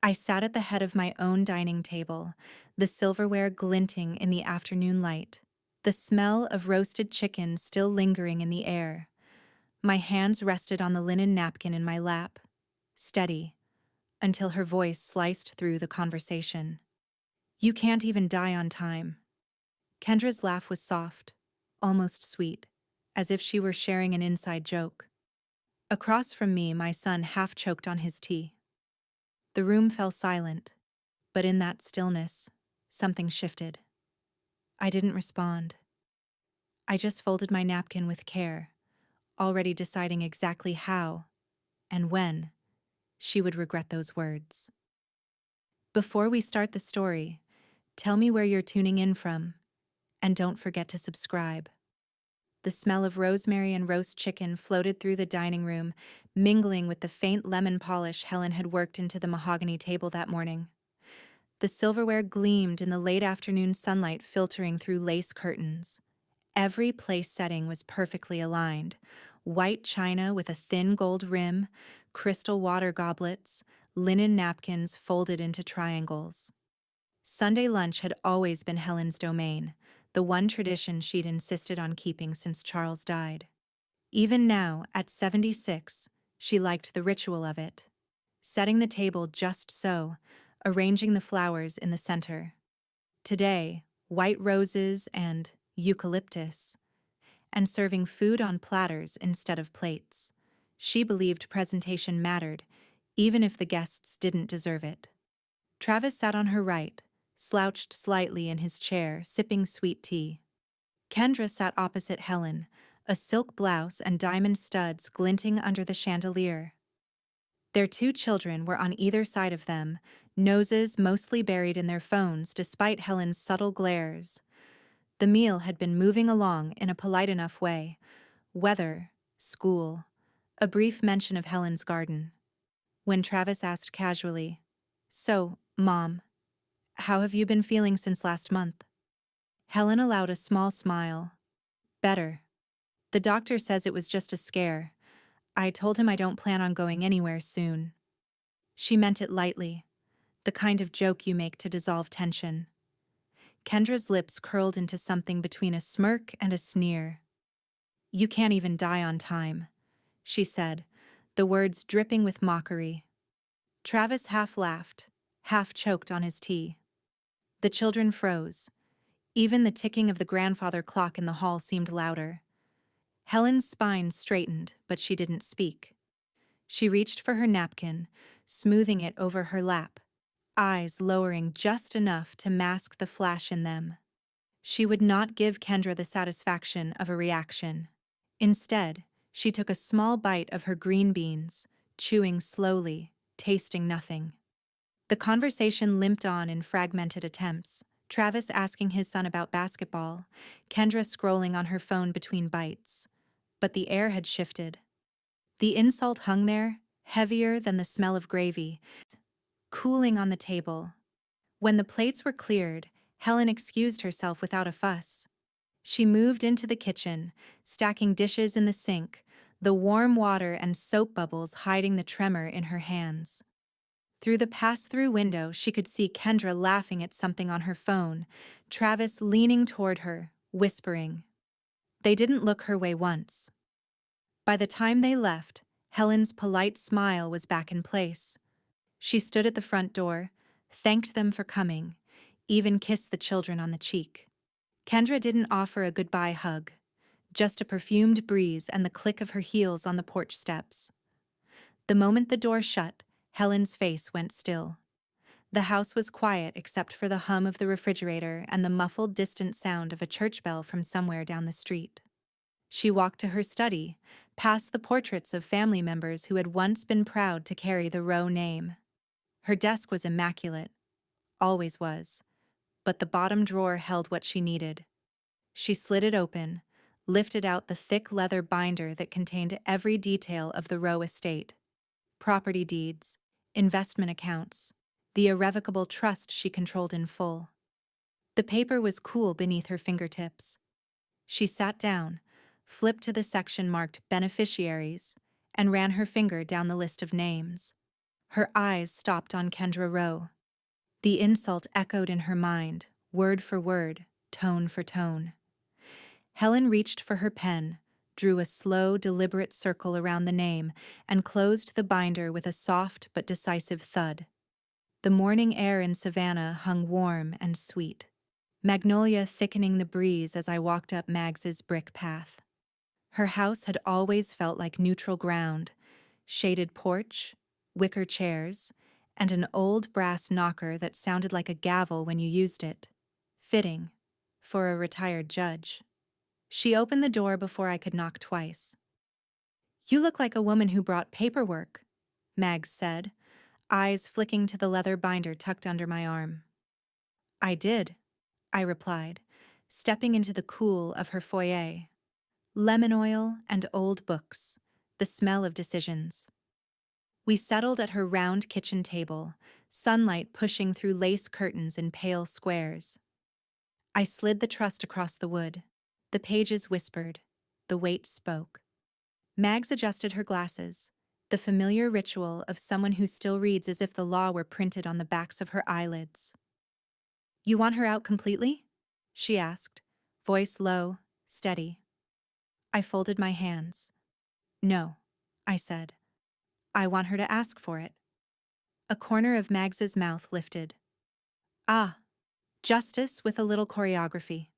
I sat at the head of my own dining table, the silverware glinting in the afternoon light, the smell of roasted chicken still lingering in the air. My hands rested on the linen napkin in my lap, steady, until her voice sliced through the conversation. "You can't even die on time." Kendra's laugh was soft, almost sweet, as if she were sharing an inside joke. Across from me, my son half choked on his tea. The room fell silent, but in that stillness, something shifted. I didn't respond. I just folded my napkin with care, already deciding exactly how and when she would regret those words. Before we start the story, tell me where you're tuning in from, and don't forget to subscribe. The smell of rosemary and roast chicken floated through the dining room, mingling with the faint lemon polish Helen had worked into the mahogany table that morning. The silverware gleamed in the late afternoon sunlight filtering through lace curtains. Every place setting was perfectly aligned: white china with a thin gold rim, crystal water goblets, linen napkins folded into triangles. Sunday lunch had always been Helen's domain, the one tradition she'd insisted on keeping since Charles died. Even now, at 76, she liked the ritual of it. Setting the table just so, arranging the flowers in the center. Today, white roses and eucalyptus, and serving food on platters instead of plates. She believed presentation mattered, even if the guests didn't deserve it. Travis sat on her right, slouched slightly in his chair, sipping sweet tea. Kendra sat opposite Helen, a silk blouse and diamond studs glinting under the chandelier. Their two children were on either side of them, noses mostly buried in their phones despite Helen's subtle glares. The meal had been moving along in a polite enough way. Weather, school, a brief mention of Helen's garden. When Travis asked casually, "So, Mom, how have you been feeling since last month?" Helen allowed a small smile. "Better. The doctor says it was just a scare. I told him I don't plan on going anywhere soon." She meant it lightly, the kind of joke you make to dissolve tension. Kendra's lips curled into something between a smirk and a sneer. "You can't even die on time," she said, the words dripping with mockery. Travis half laughed, half choked on his tea. The children froze. Even the ticking of the grandfather clock in the hall seemed louder. Helen's spine straightened, but she didn't speak. She reached for her napkin, smoothing it over her lap, eyes lowering just enough to mask the flash in them. She would not give Kendra the satisfaction of a reaction. Instead, she took a small bite of her green beans, chewing slowly, tasting nothing. The conversation limped on in fragmented attempts, Travis asking his son about basketball, Kendra scrolling on her phone between bites. But the air had shifted. The insult hung there, heavier than the smell of gravy, cooling on the table. When the plates were cleared, Helen excused herself without a fuss. She moved into the kitchen, stacking dishes in the sink, the warm water and soap bubbles hiding the tremor in her hands. Through the pass-through window, she could see Kendra laughing at something on her phone, Travis leaning toward her, whispering. They didn't look her way once. By the time they left, Helen's polite smile was back in place. She stood at the front door, thanked them for coming, even kissed the children on the cheek. Kendra didn't offer a goodbye hug, just a perfumed breeze and the click of her heels on the porch steps. The moment the door shut, Helen's face went still. The house was quiet except for the hum of the refrigerator and the muffled distant sound of a church bell from somewhere down the street. She walked to her study, past the portraits of family members who had once been proud to carry the Rowe name. Her desk was immaculate, always was, but the bottom drawer held what she needed. She slid it open, lifted out the thick leather binder that contained every detail of the Rowe estate: property deeds, investment accounts, the irrevocable trust she controlled in full. The paper was cool beneath her fingertips. She sat down, flipped to the section marked Beneficiaries, and ran her finger down the list of names. Her eyes stopped on Kendra Rowe. The insult echoed in her mind, word for word, tone for tone. Helen reached for her pen, drew a slow, deliberate circle around the name, and closed the binder with a soft but decisive thud. The morning air in Savannah hung warm and sweet, magnolia thickening the breeze as I walked up Mags's brick path. Her house had always felt like neutral ground, shaded porch, wicker chairs, and an old brass knocker that sounded like a gavel when you used it. Fitting for a retired judge. She opened the door before I could knock twice. "You look like a woman who brought paperwork," Mags said, eyes flicking to the leather binder tucked under my arm. "I did," I replied, stepping into the cool of her foyer. Lemon oil and old books, the smell of decisions. We settled at her round kitchen table, sunlight pushing through lace curtains in pale squares. I slid the trust across the wood. The pages whispered. The weight spoke. Mags adjusted her glasses, the familiar ritual of someone who still reads as if the law were printed on the backs of her eyelids. "You want her out completely?" she asked, voice low, steady. I folded my hands. "No," I said. "I want her to ask for it." A corner of Mags's mouth lifted. "Ah, justice with a little choreography."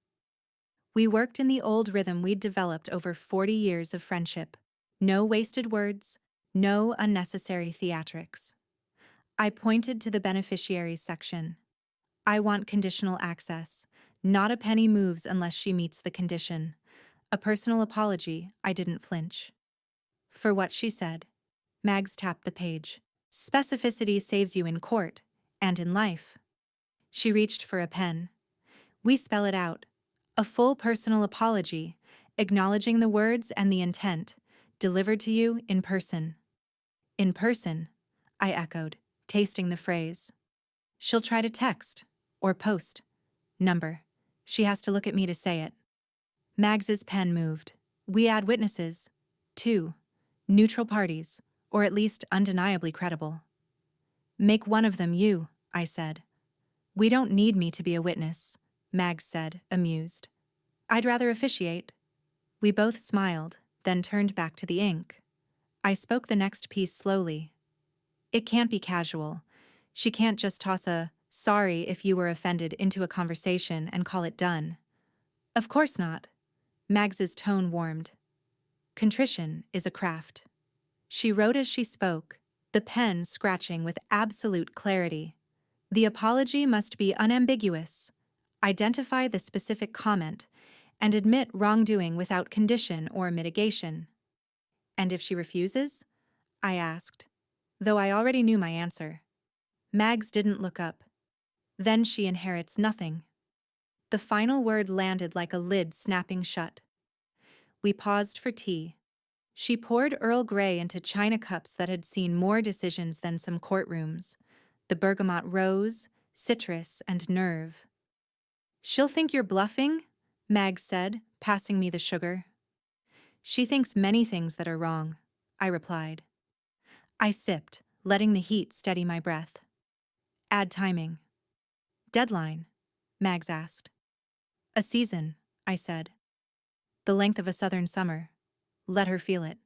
We worked in the old rhythm we'd developed over 40 years of friendship. No wasted words, no unnecessary theatrics. I pointed to the beneficiaries section. "I want conditional access. Not a penny moves unless she meets the condition." A personal apology, I didn't flinch. For what she said. Mags tapped the page. "Specificity saves you in court, and in life." She reached for a pen. We spell it out. A full personal apology, acknowledging the words and the intent, delivered to you in person. "In person," I echoed, tasting the phrase. "She'll try to text, or post. Number. She has to look at me to say it." Mags's pen moved. "We add witnesses. 2. Neutral parties, or at least undeniably credible." "Make one of them you," I said. "We don't need me to be a witness," Mags said, amused. "I'd rather officiate." We both smiled, then turned back to the ink. I spoke the next piece slowly. "It can't be casual. She can't just toss a 'sorry if you were offended' into a conversation and call it done." "Of course not." Mags's tone warmed. "Contrition is a craft." She wrote as she spoke, the pen scratching with absolute clarity. "The apology must be unambiguous. Identify the specific comment, and admit wrongdoing without condition or mitigation." "And if she refuses?" I asked, though I already knew my answer. Mags didn't look up. "Then she inherits nothing." The final word landed like a lid snapping shut. We paused for tea. She poured Earl Grey into china cups that had seen more decisions than some courtrooms. The bergamot rose, citrus, and nerve. "She'll think you're bluffing," Mags said, passing me the sugar. "She thinks many things that are wrong," I replied. I sipped, letting the heat steady my breath. "Add timing." "Deadline?" Mags asked. "A season," I said. "The length of a southern summer. Let her feel it."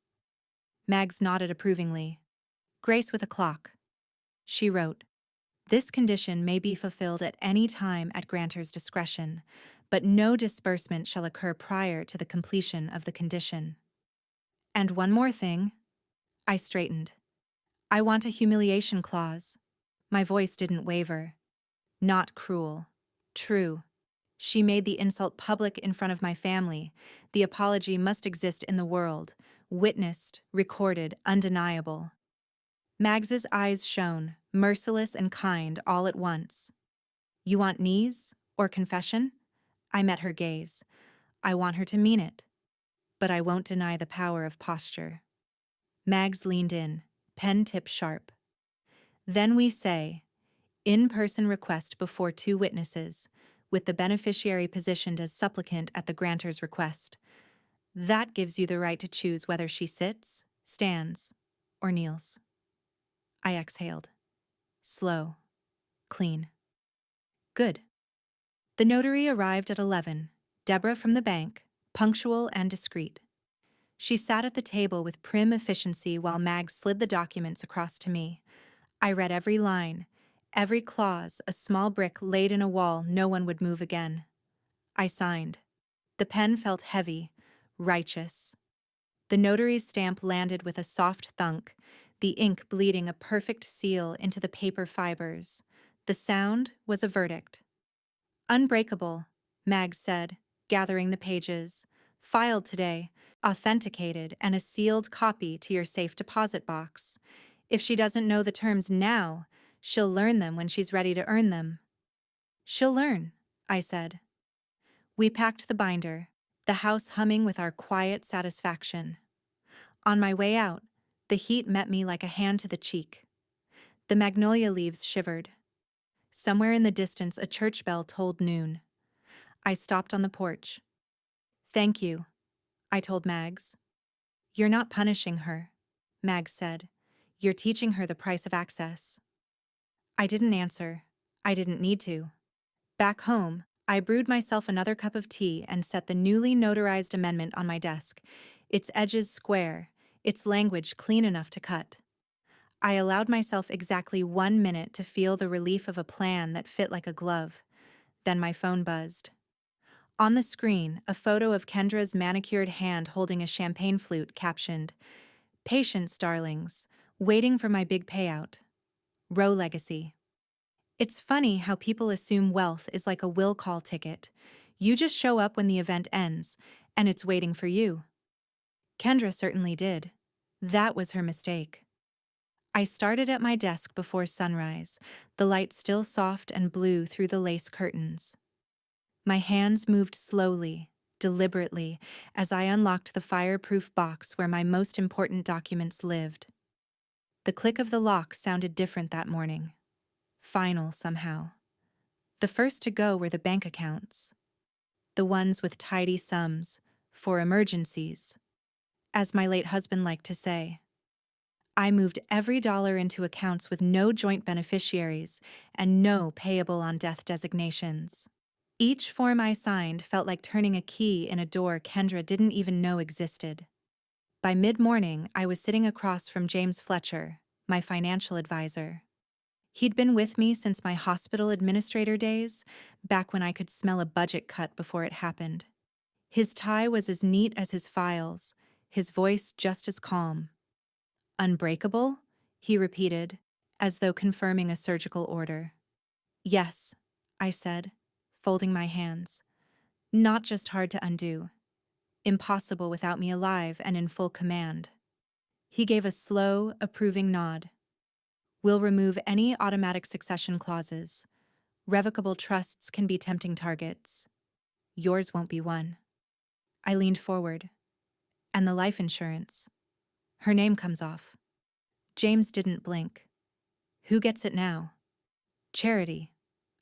Mags nodded approvingly. "Grace with a clock." She wrote, "This condition may be fulfilled at any time at grantor's discretion, but no disbursement shall occur prior to the completion of the condition." "And one more thing." I straightened. "I want a humiliation clause." My voice didn't waver. "Not cruel. True. She made the insult public in front of my family. The apology must exist in the world. Witnessed, recorded, undeniable." Mags's eyes shone, merciless and kind all at once. "You want knees or confession?" I met her gaze. "I want her to mean it. But I won't deny the power of posture." Mags leaned in, pen tip sharp. "Then we say, in-person request before 2 witnesses, with the beneficiary positioned as supplicant at the grantor's request. That gives you the right to choose whether she sits, stands, or kneels." I exhaled. Slow. Clean. Good. The notary arrived at 11, Deborah from the bank, punctual and discreet. She sat at the table with prim efficiency while Mag slid the documents across to me. I read every line, every clause, a small brick laid in a wall no one would move again. I signed. The pen felt heavy, righteous. The notary's stamp landed with a soft thunk, the ink bleeding a perfect seal into the paper fibers. The sound was a verdict. Unbreakable, Mag said, gathering the pages. Filed today, authenticated, and a sealed copy to your safe deposit box. If she doesn't know the terms now, she'll learn them when she's ready to earn them. She'll learn, I said. We packed the binder, the house humming with our quiet satisfaction. On my way out, the heat met me like a hand to the cheek. The magnolia leaves shivered. Somewhere in the distance, a church bell tolled noon. I stopped on the porch. Thank you, I told Mags. You're not punishing her, Mags said. You're teaching her the price of access. I didn't answer. I didn't need to. Back home, I brewed myself another cup of tea and set the newly notarized amendment on my desk, its edges square, its language clean enough to cut. I allowed myself exactly 1 minute to feel the relief of a plan that fit like a glove. Then my phone buzzed. On the screen, a photo of Kendra's manicured hand holding a champagne flute captioned, "Patience, darlings, waiting for my big payout. Row legacy." It's funny how people assume wealth is like a will call ticket. You just show up when the event ends, and it's waiting for you. Kendra certainly did. That was her mistake. I started at my desk before sunrise, the light still soft and blue through the lace curtains. My hands moved slowly, deliberately, as I unlocked the fireproof box where my most important documents lived. The click of the lock sounded different that morning. Final, somehow. The first to go were the bank accounts. The ones with tidy sums, for emergencies. As my late husband liked to say, I moved every dollar into accounts with no joint beneficiaries and no payable on death designations. Each form I signed felt like turning a key in a door Kendra didn't even know existed. By mid-morning, I was sitting across from James Fletcher, my financial advisor. He'd been with me since my hospital administrator days, back when I could smell a budget cut before it happened. His tie was as neat as his files, his voice just as calm. Unbreakable? He repeated, as though confirming a surgical order. Yes, I said, folding my hands. Not just hard to undo. Impossible without me alive and in full command. He gave a slow, approving nod. We'll remove any automatic succession clauses. Revocable trusts can be tempting targets. Yours won't be one. I leaned forward. And the life insurance. Her name comes off. James didn't blink. Who gets it now? Charity,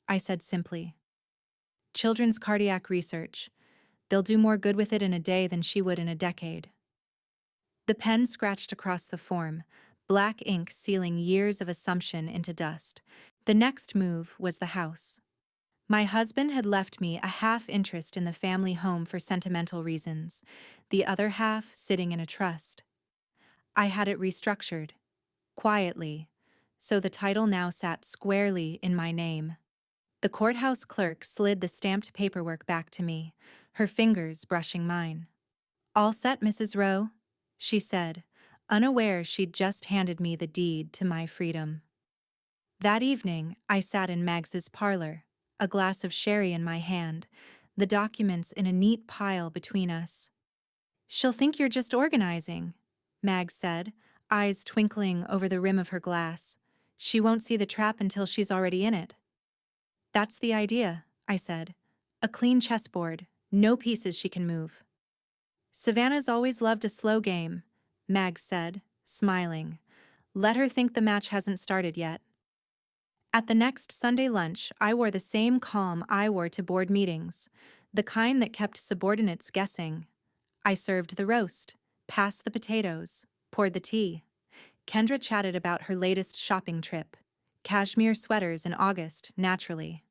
I said simply. Children's cardiac research. They'll do more good with it in a day than she would in a decade. The pen scratched across the form, black ink sealing years of assumption into dust. The next move was the house. My husband had left me a half interest in the family home for sentimental reasons, the other half sitting in a trust. I had it restructured, quietly, so the title now sat squarely in my name. The courthouse clerk slid the stamped paperwork back to me, her fingers brushing mine. All set, Mrs. Rowe, she said, unaware she'd just handed me the deed to my freedom. That evening, I sat in Mags's parlor, a glass of sherry in my hand, the documents in a neat pile between us. She'll think you're just organizing, Mag said, eyes twinkling over the rim of her glass. She won't see the trap until she's already in it. That's the idea, I said. A clean chessboard, no pieces she can move. Savannah's always loved a slow game, Mag said, smiling. Let her think the match hasn't started yet. At the next Sunday lunch, I wore the same calm I wore to board meetings, the kind that kept subordinates guessing. I served the roast, passed the potatoes, poured the tea. Kendra chatted about her latest shopping trip. Cashmere sweaters in August, naturally.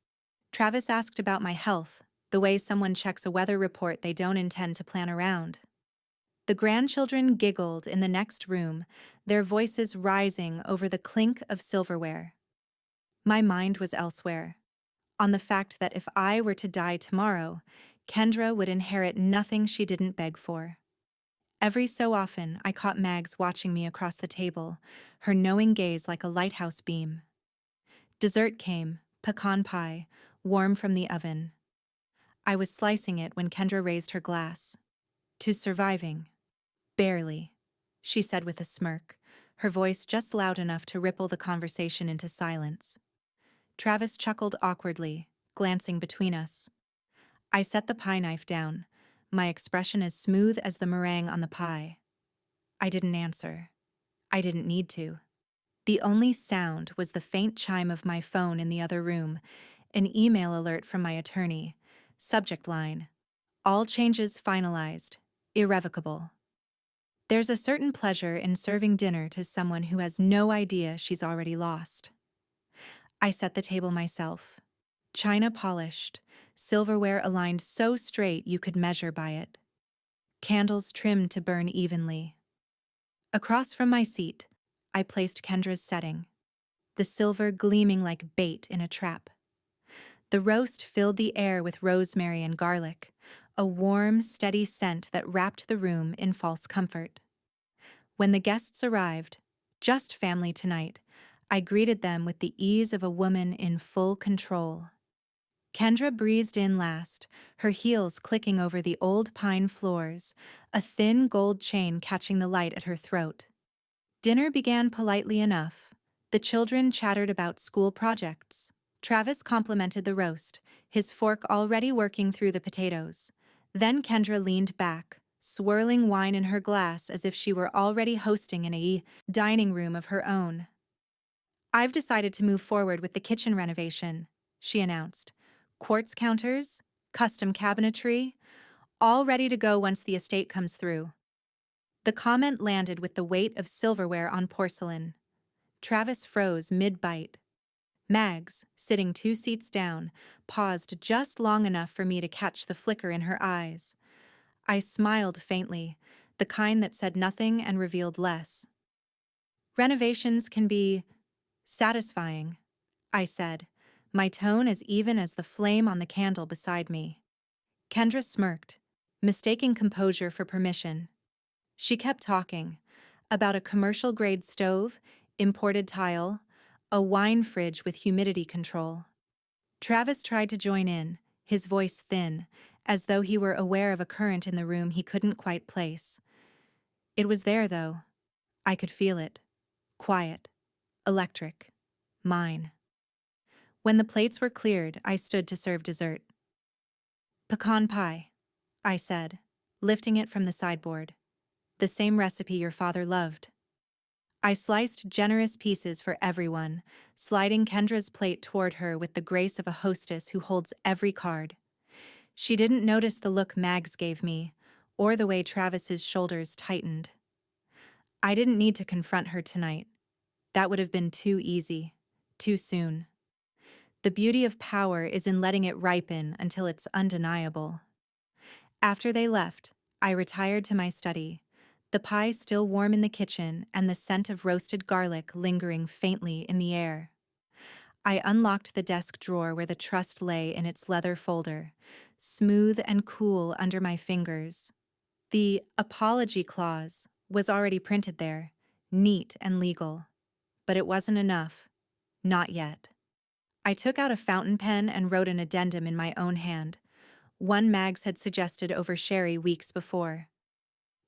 Travis asked about my health, the way someone checks a weather report they don't intend to plan around. The grandchildren giggled in the next room, their voices rising over the clink of silverware. My mind was elsewhere, on the fact that if I were to die tomorrow, Kendra would inherit nothing she didn't beg for. Every so often, I caught Mags watching me across the table, her knowing gaze like a lighthouse beam. Dessert came, pecan pie, warm from the oven. I was slicing it when Kendra raised her glass. To surviving. Barely, she said with a smirk, her voice just loud enough to ripple the conversation into silence. Travis chuckled awkwardly, glancing between us. I set the pie knife down, my expression as smooth as the meringue on the pie. I didn't answer. I didn't need to. The only sound was the faint chime of my phone in the other room, an email alert from my attorney. Subject line: all changes finalized. Irrevocable. There's a certain pleasure in serving dinner to someone who has no idea she's already lost. I set the table myself. China polished, silverware aligned so straight you could measure by it. Candles trimmed to burn evenly. Across from my seat, I placed Kendra's setting, the silver gleaming like bait in a trap. The roast filled the air with rosemary and garlic, a warm, steady scent that wrapped the room in false comfort. When the guests arrived, just family tonight, I greeted them with the ease of a woman in full control. Kendra breezed in last, her heels clicking over the old pine floors, a thin gold chain catching the light at her throat. Dinner began politely enough. The children chattered about school projects. Travis complimented the roast, his fork already working through the potatoes. Then Kendra leaned back, swirling wine in her glass as if she were already hosting a dining room of her own. I've decided to move forward with the kitchen renovation, she announced. Quartz counters, custom cabinetry, all ready to go once the estate comes through. The comment landed with the weight of silverware on porcelain. Travis froze mid-bite. Mags, sitting 2 seats down, paused just long enough for me to catch the flicker in her eyes. I smiled faintly, the kind that said nothing and revealed less. Renovations can be satisfying, I said, my tone as even as the flame on the candle beside me. Kendra smirked, mistaking composure for permission. She kept talking, about a commercial-grade stove, imported tile, a wine fridge with humidity control. Travis tried to join in, his voice thin, as though he were aware of a current in the room he couldn't quite place. It was there, though. I could feel it. Quiet. Electric. Mine. When the plates were cleared, I stood to serve dessert. Pecan pie, I said, lifting it from the sideboard. The same recipe your father loved. I sliced generous pieces for everyone, sliding Kendra's plate toward her with the grace of a hostess who holds every card. She didn't notice the look Mags gave me, or the way Travis's shoulders tightened. I didn't need to confront her tonight. That would have been too easy, too soon. The beauty of power is in letting it ripen until it's undeniable. After they left, I retired to my study, the pie still warm in the kitchen and the scent of roasted garlic lingering faintly in the air. I unlocked the desk drawer where the trust lay in its leather folder, smooth and cool under my fingers. The apology clause was already printed there, neat and legal. But it wasn't enough. Not yet. I took out a fountain pen and wrote an addendum in my own hand, one Mags had suggested over Sherry weeks before.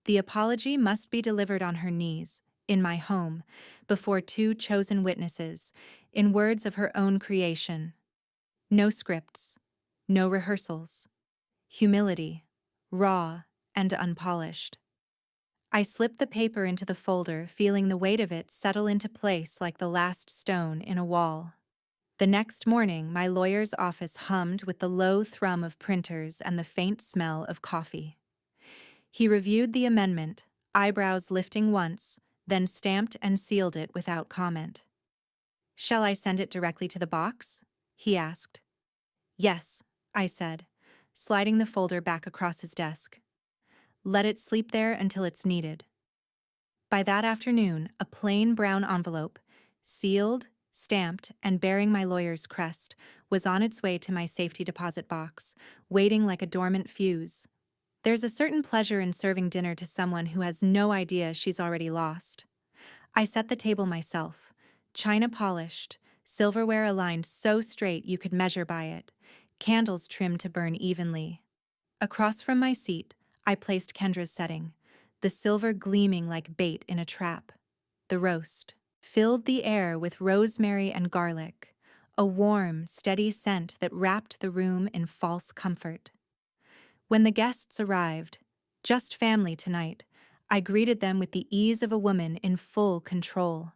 The apology must be delivered on her knees, in my home, before 2 chosen witnesses, in words of her own creation. No scripts, no rehearsals. Humility, raw and unpolished. I slipped the paper into the folder, feeling the weight of it settle into place like the last stone in a wall. The next morning, my lawyer's office hummed with the low thrum of printers and the faint smell of coffee. He reviewed the amendment, eyebrows lifting once, then stamped and sealed it without comment. "Shall I send it directly to the box?" he asked. "Yes," I said, sliding the folder back across his desk. "Let it sleep there until it's needed." By that afternoon, a plain brown envelope, sealed, stamped, and bearing my lawyer's crest, was on its way to my safety deposit box, waiting like a dormant fuse. There's a certain pleasure in serving dinner to someone who has no idea she's already lost. I set the table myself, china polished, silverware aligned so straight you could measure by it, candles trimmed to burn evenly. Across from my seat, I placed Kendra's setting, the silver gleaming like bait in a trap. The roast filled the air with rosemary and garlic, a warm, steady scent that wrapped the room in false comfort. When the guests arrived, just family tonight, I greeted them with the ease of a woman in full control.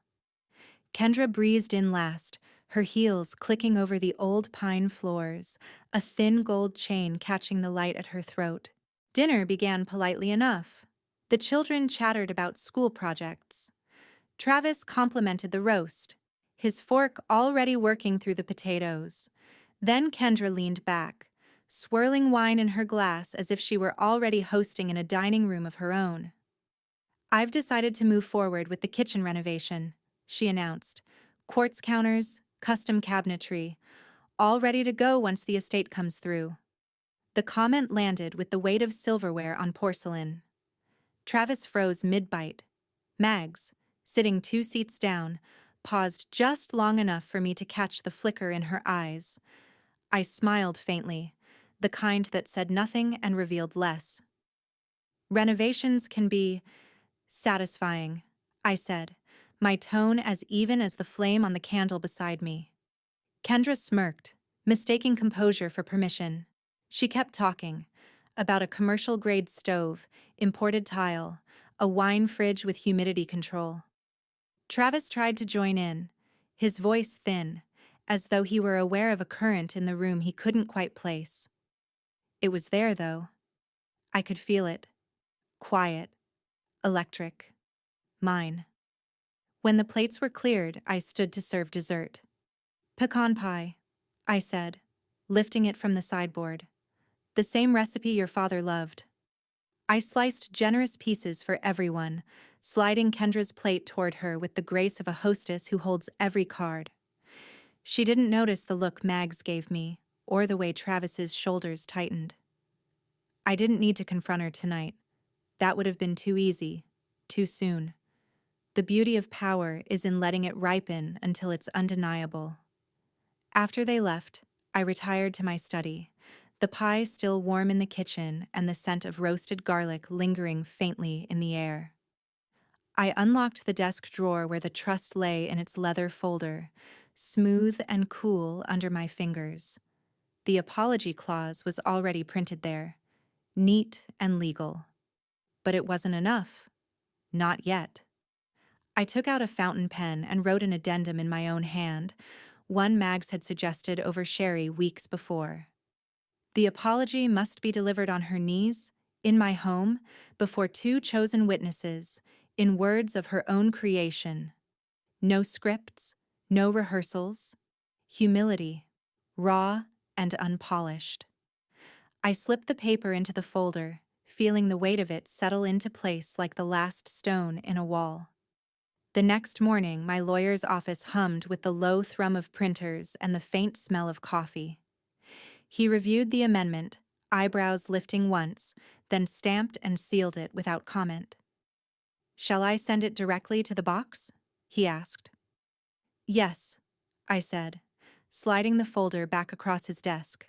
Kendra breezed in last, her heels clicking over the old pine floors, a thin gold chain catching the light at her throat. Dinner began politely enough. The children chattered about school projects. Travis complimented the roast, his fork already working through the potatoes. Then Kendra leaned back, swirling wine in her glass as if she were already hosting in a dining room of her own. "I've decided to move forward with the kitchen renovation," she announced. "Quartz counters, custom cabinetry, all ready to go once the estate comes through." The comment landed with the weight of silverware on porcelain. Travis froze mid-bite. Mags, sitting 2 seats down, paused just long enough for me to catch the flicker in her eyes. I smiled faintly, the kind that said nothing and revealed less. "Renovations can be satisfying," I said, my tone as even as the flame on the candle beside me. Kendra smirked, mistaking composure for permission. She kept talking, about a commercial-grade stove, imported tile, a wine fridge with humidity control. Travis tried to join in, his voice thin, as though he were aware of a current in the room he couldn't quite place. It was there, though. I could feel it. Quiet. Electric. Mine. When the plates were cleared, I stood to serve dessert. "Pecan pie," I said, lifting it from the sideboard. "The same recipe your father loved." I sliced generous pieces for everyone, sliding Kendra's plate toward her with the grace of a hostess who holds every card. She didn't notice the look Mags gave me, or the way Travis's shoulders tightened. I didn't need to confront her tonight. That would have been too easy, too soon. The beauty of power is in letting it ripen until it's undeniable. After they left, I retired to my study, the pie still warm in the kitchen and the scent of roasted garlic lingering faintly in the air. I unlocked the desk drawer where the trust lay in its leather folder, smooth and cool under my fingers. The apology clause was already printed there, neat and legal. But it wasn't enough. Not yet. I took out a fountain pen and wrote an addendum in my own hand, one Mags had suggested over Sherry weeks before. The apology must be delivered on her knees, in my home, before 2 chosen witnesses, in words of her own creation. No scripts, no rehearsals. Humility, raw and unpolished. I slipped the paper into the folder, feeling the weight of it settle into place like the last stone in a wall. The next morning, my lawyer's office hummed with the low thrum of printers and the faint smell of coffee. He reviewed the amendment, eyebrows lifting once, then stamped and sealed it without comment. "Shall I send it directly to the box?" he asked. "Yes," I said, sliding the folder back across his desk.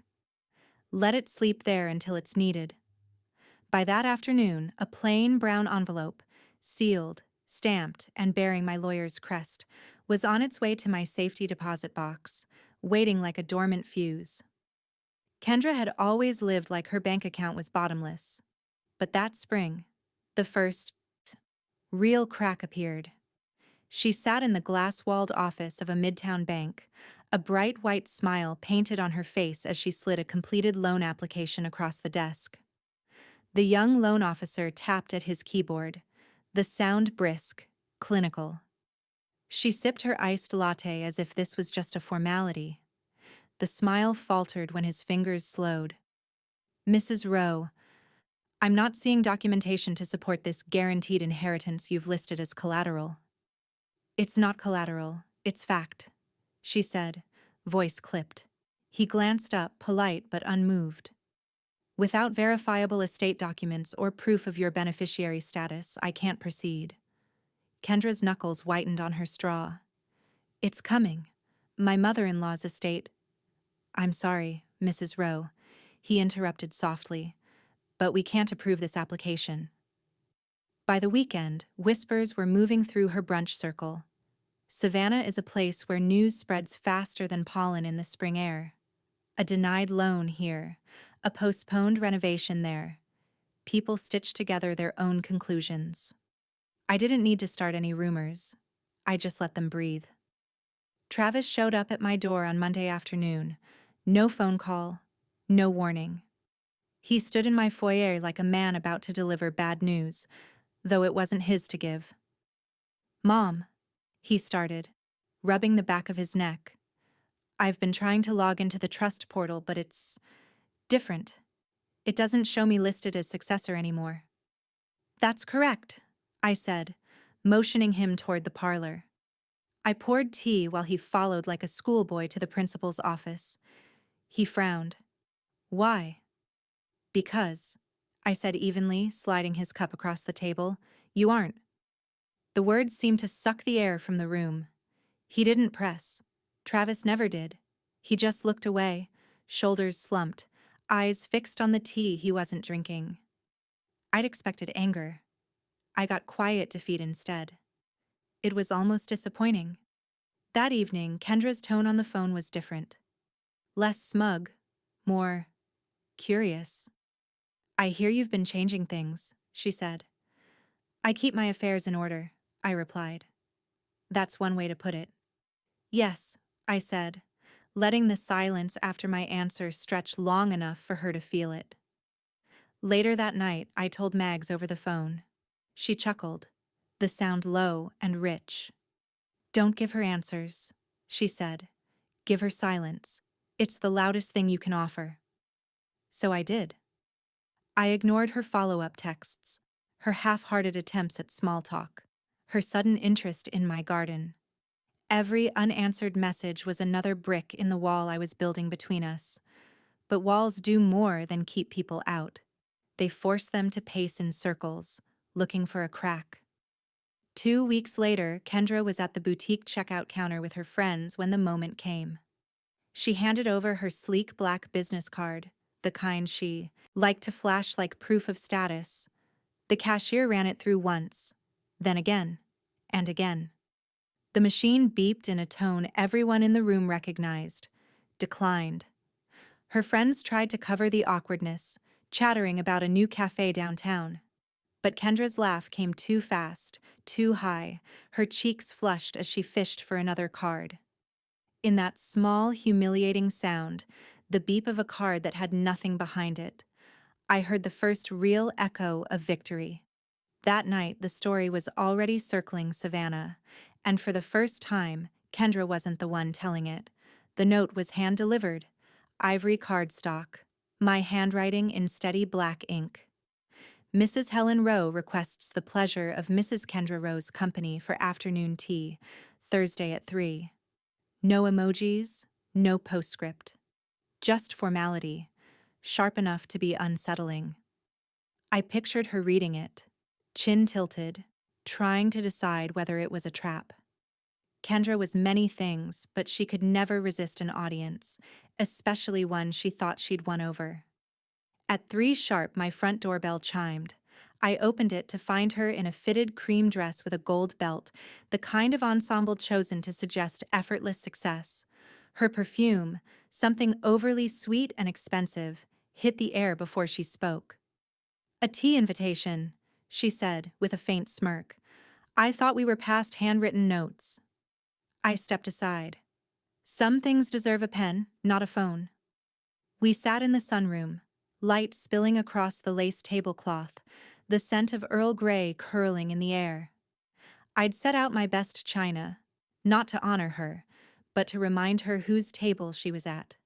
"Let it sleep there until it's needed." By that afternoon, a plain brown envelope, sealed, stamped, and bearing my lawyer's crest, was on its way to my safety deposit box, waiting like a dormant fuse. Kendra had always lived like her bank account was bottomless. But that spring, the first real crack appeared. She sat in the glass-walled office of a midtown bank, a bright white smile painted on her face as she slid a completed loan application across the desk. The young loan officer tapped at his keyboard, the sound brisk, Clinical. She sipped her iced latte as if this was just a formality. The smile faltered when his fingers slowed. Mrs. Rowe, I'm not seeing documentation to support this guaranteed inheritance you've listed as collateral. It's not collateral, it's fact, she said, voice clipped. He glanced up, polite but unmoved. Without verifiable estate documents or proof of your beneficiary status, I can't proceed. Kendra's knuckles whitened on her straw. It's coming. My mother-in-law's estate. I'm sorry, Mrs. Rowe, he interrupted softly, but we can't approve this application. By the weekend, whispers were moving through her brunch circle. Savannah is a place where news spreads faster than pollen in the spring air. A denied loan here, a postponed renovation there. People stitch together their own conclusions. I didn't need to start any rumors. I just let them breathe. Travis showed up at my door on Monday afternoon. No phone call, no warning. He stood in my foyer like a man about to deliver bad news, though it wasn't his to give. Mom, he started, rubbing the back of his neck. I've been trying to log into the trust portal, but it's different. It doesn't show me listed as successor anymore. That's correct, I said, motioning him toward the parlor. I poured tea while he followed like a schoolboy to the principal's office. He frowned. Why? Because, I said evenly, sliding his cup across the table, you aren't. The words seemed to suck the air from the room. He didn't press. Travis never did. He just looked away, shoulders slumped, eyes fixed on the tea he wasn't drinking. I'd expected anger. I got quiet defeat instead. It was almost disappointing. That evening, Kendra's tone on the phone was different. Less smug, more curious. I hear you've been changing things, she said. I keep my affairs in order, I replied. That's one way to put it. Yes, I said, letting the silence after my answer stretch long enough for her to feel it. Later that night, I told Mags over the phone. She chuckled, the sound low and rich. Don't give her answers, she said. Give her silence. It's the loudest thing you can offer. So I did. I ignored her follow-up texts, her half-hearted attempts at small talk, her sudden interest in my garden. Every unanswered message was another brick in the wall I was building between us. But walls do more than keep people out. They force them to pace in circles, looking for a crack. 2 weeks later, Kendra was at the boutique checkout counter with her friends when the moment came. She handed over her sleek black business card, the kind she liked to flash like proof of status. The cashier ran it through once, then again, and again. The machine beeped in a tone everyone in the room recognized. Declined. Her friends tried to cover the awkwardness, chattering about a new cafe downtown. But Kendra's laugh came too fast, too high, her cheeks flushed as she fished for another card. In that small, humiliating sound, the beep of a card that had nothing behind it, I heard the first real echo of victory. That night, the story was already circling Savannah, and for the first time, Kendra wasn't the one telling it. The note was hand-delivered, ivory cardstock, my handwriting in steady black ink. Mrs. Helen Rowe requests the pleasure of Mrs. Kendra Rowe's company for afternoon tea, Thursday at 3. No emojis, no postscript. Just formality, sharp enough to be unsettling. I pictured her reading it, chin tilted, trying to decide whether it was a trap. Kendra was many things, but she could never resist an audience, especially one she thought she'd won over. At 3 sharp, my front doorbell chimed. I opened it to find her in a fitted cream dress with a gold belt, the kind of ensemble chosen to suggest effortless success. Her perfume, something overly sweet and expensive, hit the air before she spoke. A tea invitation, she said, with a faint smirk. I thought we were past handwritten notes. I stepped aside. Some things deserve a pen, not a phone. We sat in the sunroom, light spilling across the lace tablecloth, the scent of Earl Grey curling in the air. I'd set out my best china, not to honor her, but to remind her whose table she was at.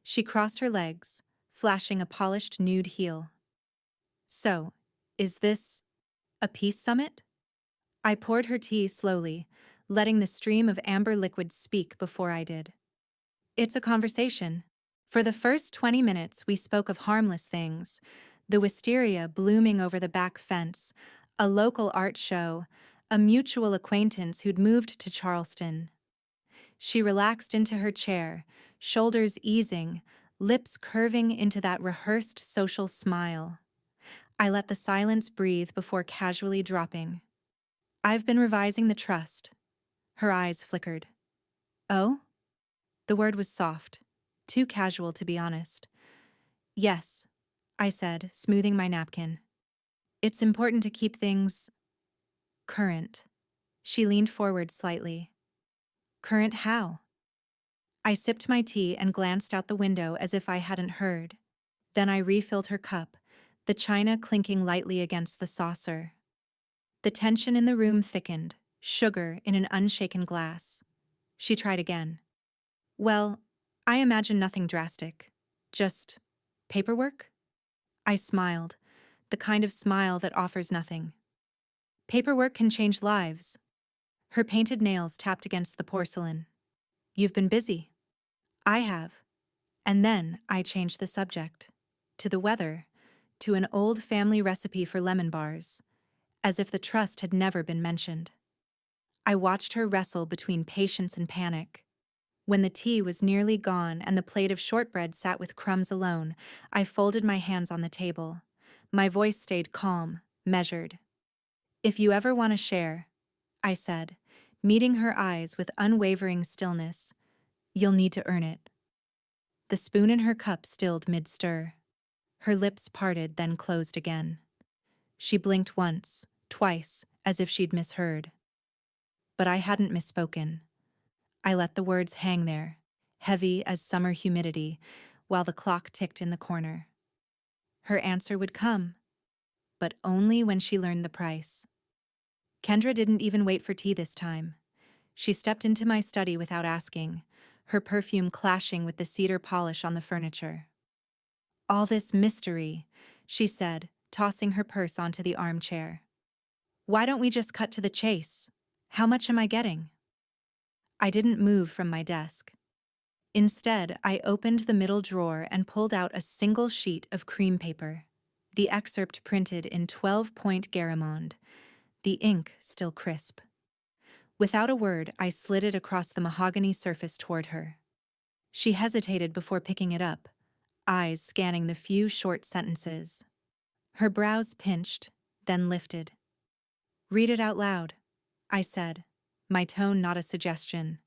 She crossed her legs, flashing a polished nude heel. So, is this a peace summit? I poured her tea slowly, letting the stream of amber liquid speak before I did. It's a conversation. For the first 20 minutes, we spoke of harmless things: the wisteria blooming over the back fence, a local art show, a mutual acquaintance who'd moved to Charleston. She relaxed into her chair, shoulders easing, lips curving into that rehearsed social smile. I let the silence breathe before casually dropping. I've been revising the trust. Her eyes flickered. Oh? The word was soft, too casual to be honest. Yes, I said, smoothing my napkin. It's important to keep things current. She leaned forward slightly. Current how? I sipped my tea and glanced out the window as if I hadn't heard. Then I refilled her cup, the china clinking lightly against the saucer. The tension in the room thickened, sugar in an unshaken glass. She tried again. Well, I imagine nothing drastic. Just paperwork? I smiled, the kind of smile that offers nothing. Paperwork can change lives. Her painted nails tapped against the porcelain. You've been busy. I have. And then I changed the subject. To the weather, to an old family recipe for lemon bars, as if the trust had never been mentioned. I watched her wrestle between patience and panic. When the tea was nearly gone and the plate of shortbread sat with crumbs alone, I folded my hands on the table. My voice stayed calm, measured. If you ever want to share, I said, meeting her eyes with unwavering stillness, you'll need to earn it. The spoon in her cup stilled mid-stir. Her lips parted, then closed again. She blinked once, twice, as if she'd misheard. But I hadn't misspoken. I let the words hang there, heavy as summer humidity, while the clock ticked in the corner. Her answer would come, but only when she learned the price. Kendra didn't even wait for tea this time. She stepped into my study without asking, her perfume clashing with the cedar polish on the furniture. All this mystery, she said, tossing her purse onto the armchair. Why don't we just cut to the chase? How much am I getting? I didn't move from my desk. Instead, I opened the middle drawer and pulled out a single sheet of cream paper, the excerpt printed in 12-point Garamond, the ink still crisp. Without a word, I slid it across the mahogany surface toward her. She hesitated before picking it up, eyes scanning the few short sentences. Her brows pinched, then lifted. Read it out loud, I said, my tone not a suggestion.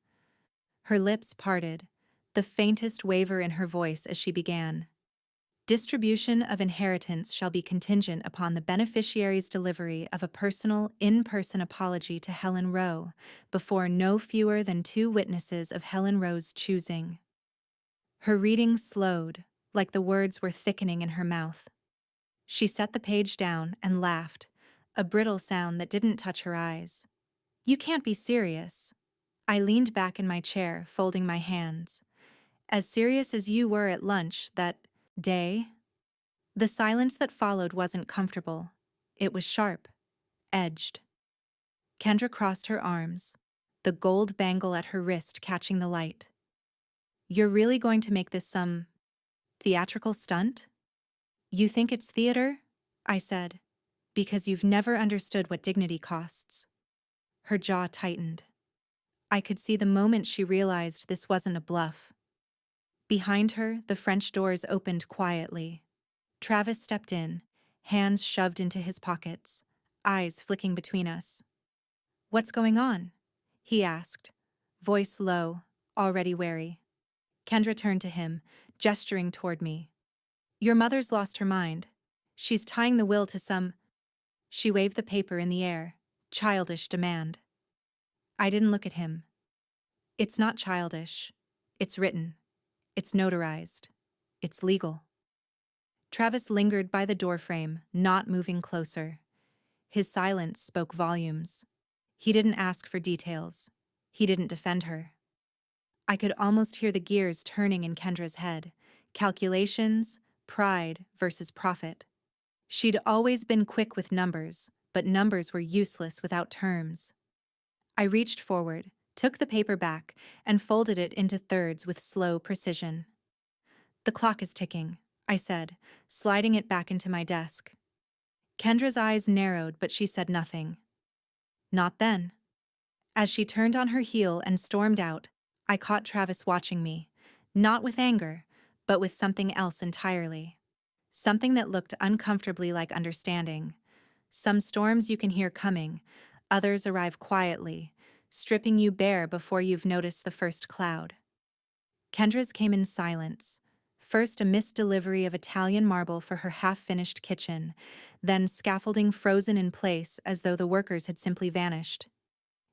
Her lips parted, the faintest waver in her voice as she began. Distribution of inheritance shall be contingent upon the beneficiary's delivery of a personal, in-person apology to Helen Rowe before no fewer than 2 witnesses of Helen Rowe's choosing. Her reading slowed, like the words were thickening in her mouth. She set the page down and laughed, a brittle sound that didn't touch her eyes. You can't be serious. I leaned back in my chair, folding my hands. As serious as you were at lunch that day? The silence that followed wasn't comfortable. It was sharp, edged. Kendra crossed her arms, the gold bangle at her wrist catching the light. You're really going to make this some theatrical stunt? You think it's theater? I said, because you've never understood what dignity costs. Her jaw tightened. I could see the moment she realized this wasn't a bluff. Behind her, the French doors opened quietly. Travis stepped in, hands shoved into his pockets, eyes flicking between us. What's going on? He asked, voice low, already wary. Kendra turned to him, gesturing toward me. Your mother's lost her mind. She's tying the will to some... She waved the paper in the air, childish demand. I didn't look at him. It's not childish. It's written. It's notarized. It's legal. Travis lingered by the doorframe, not moving closer. His silence spoke volumes. He didn't ask for details. He didn't defend her. I could almost hear the gears turning in Kendra's head. Calculations, pride versus profit. She'd always been quick with numbers, but numbers were useless without terms. I reached forward, took the paper back, and folded it into thirds with slow precision. "The clock is ticking," I said, sliding it back into my desk. Kendra's eyes narrowed, but she said nothing. Not then. As she turned on her heel and stormed out, I caught Travis watching me, not with anger, but with something else entirely. Something that looked uncomfortably like understanding. Some storms you can hear coming, others arrive quietly, stripping you bare before you've noticed the first cloud. Kendra's came in silence. First a misdelivery of Italian marble for her half-finished kitchen, then scaffolding frozen in place as though the workers had simply vanished.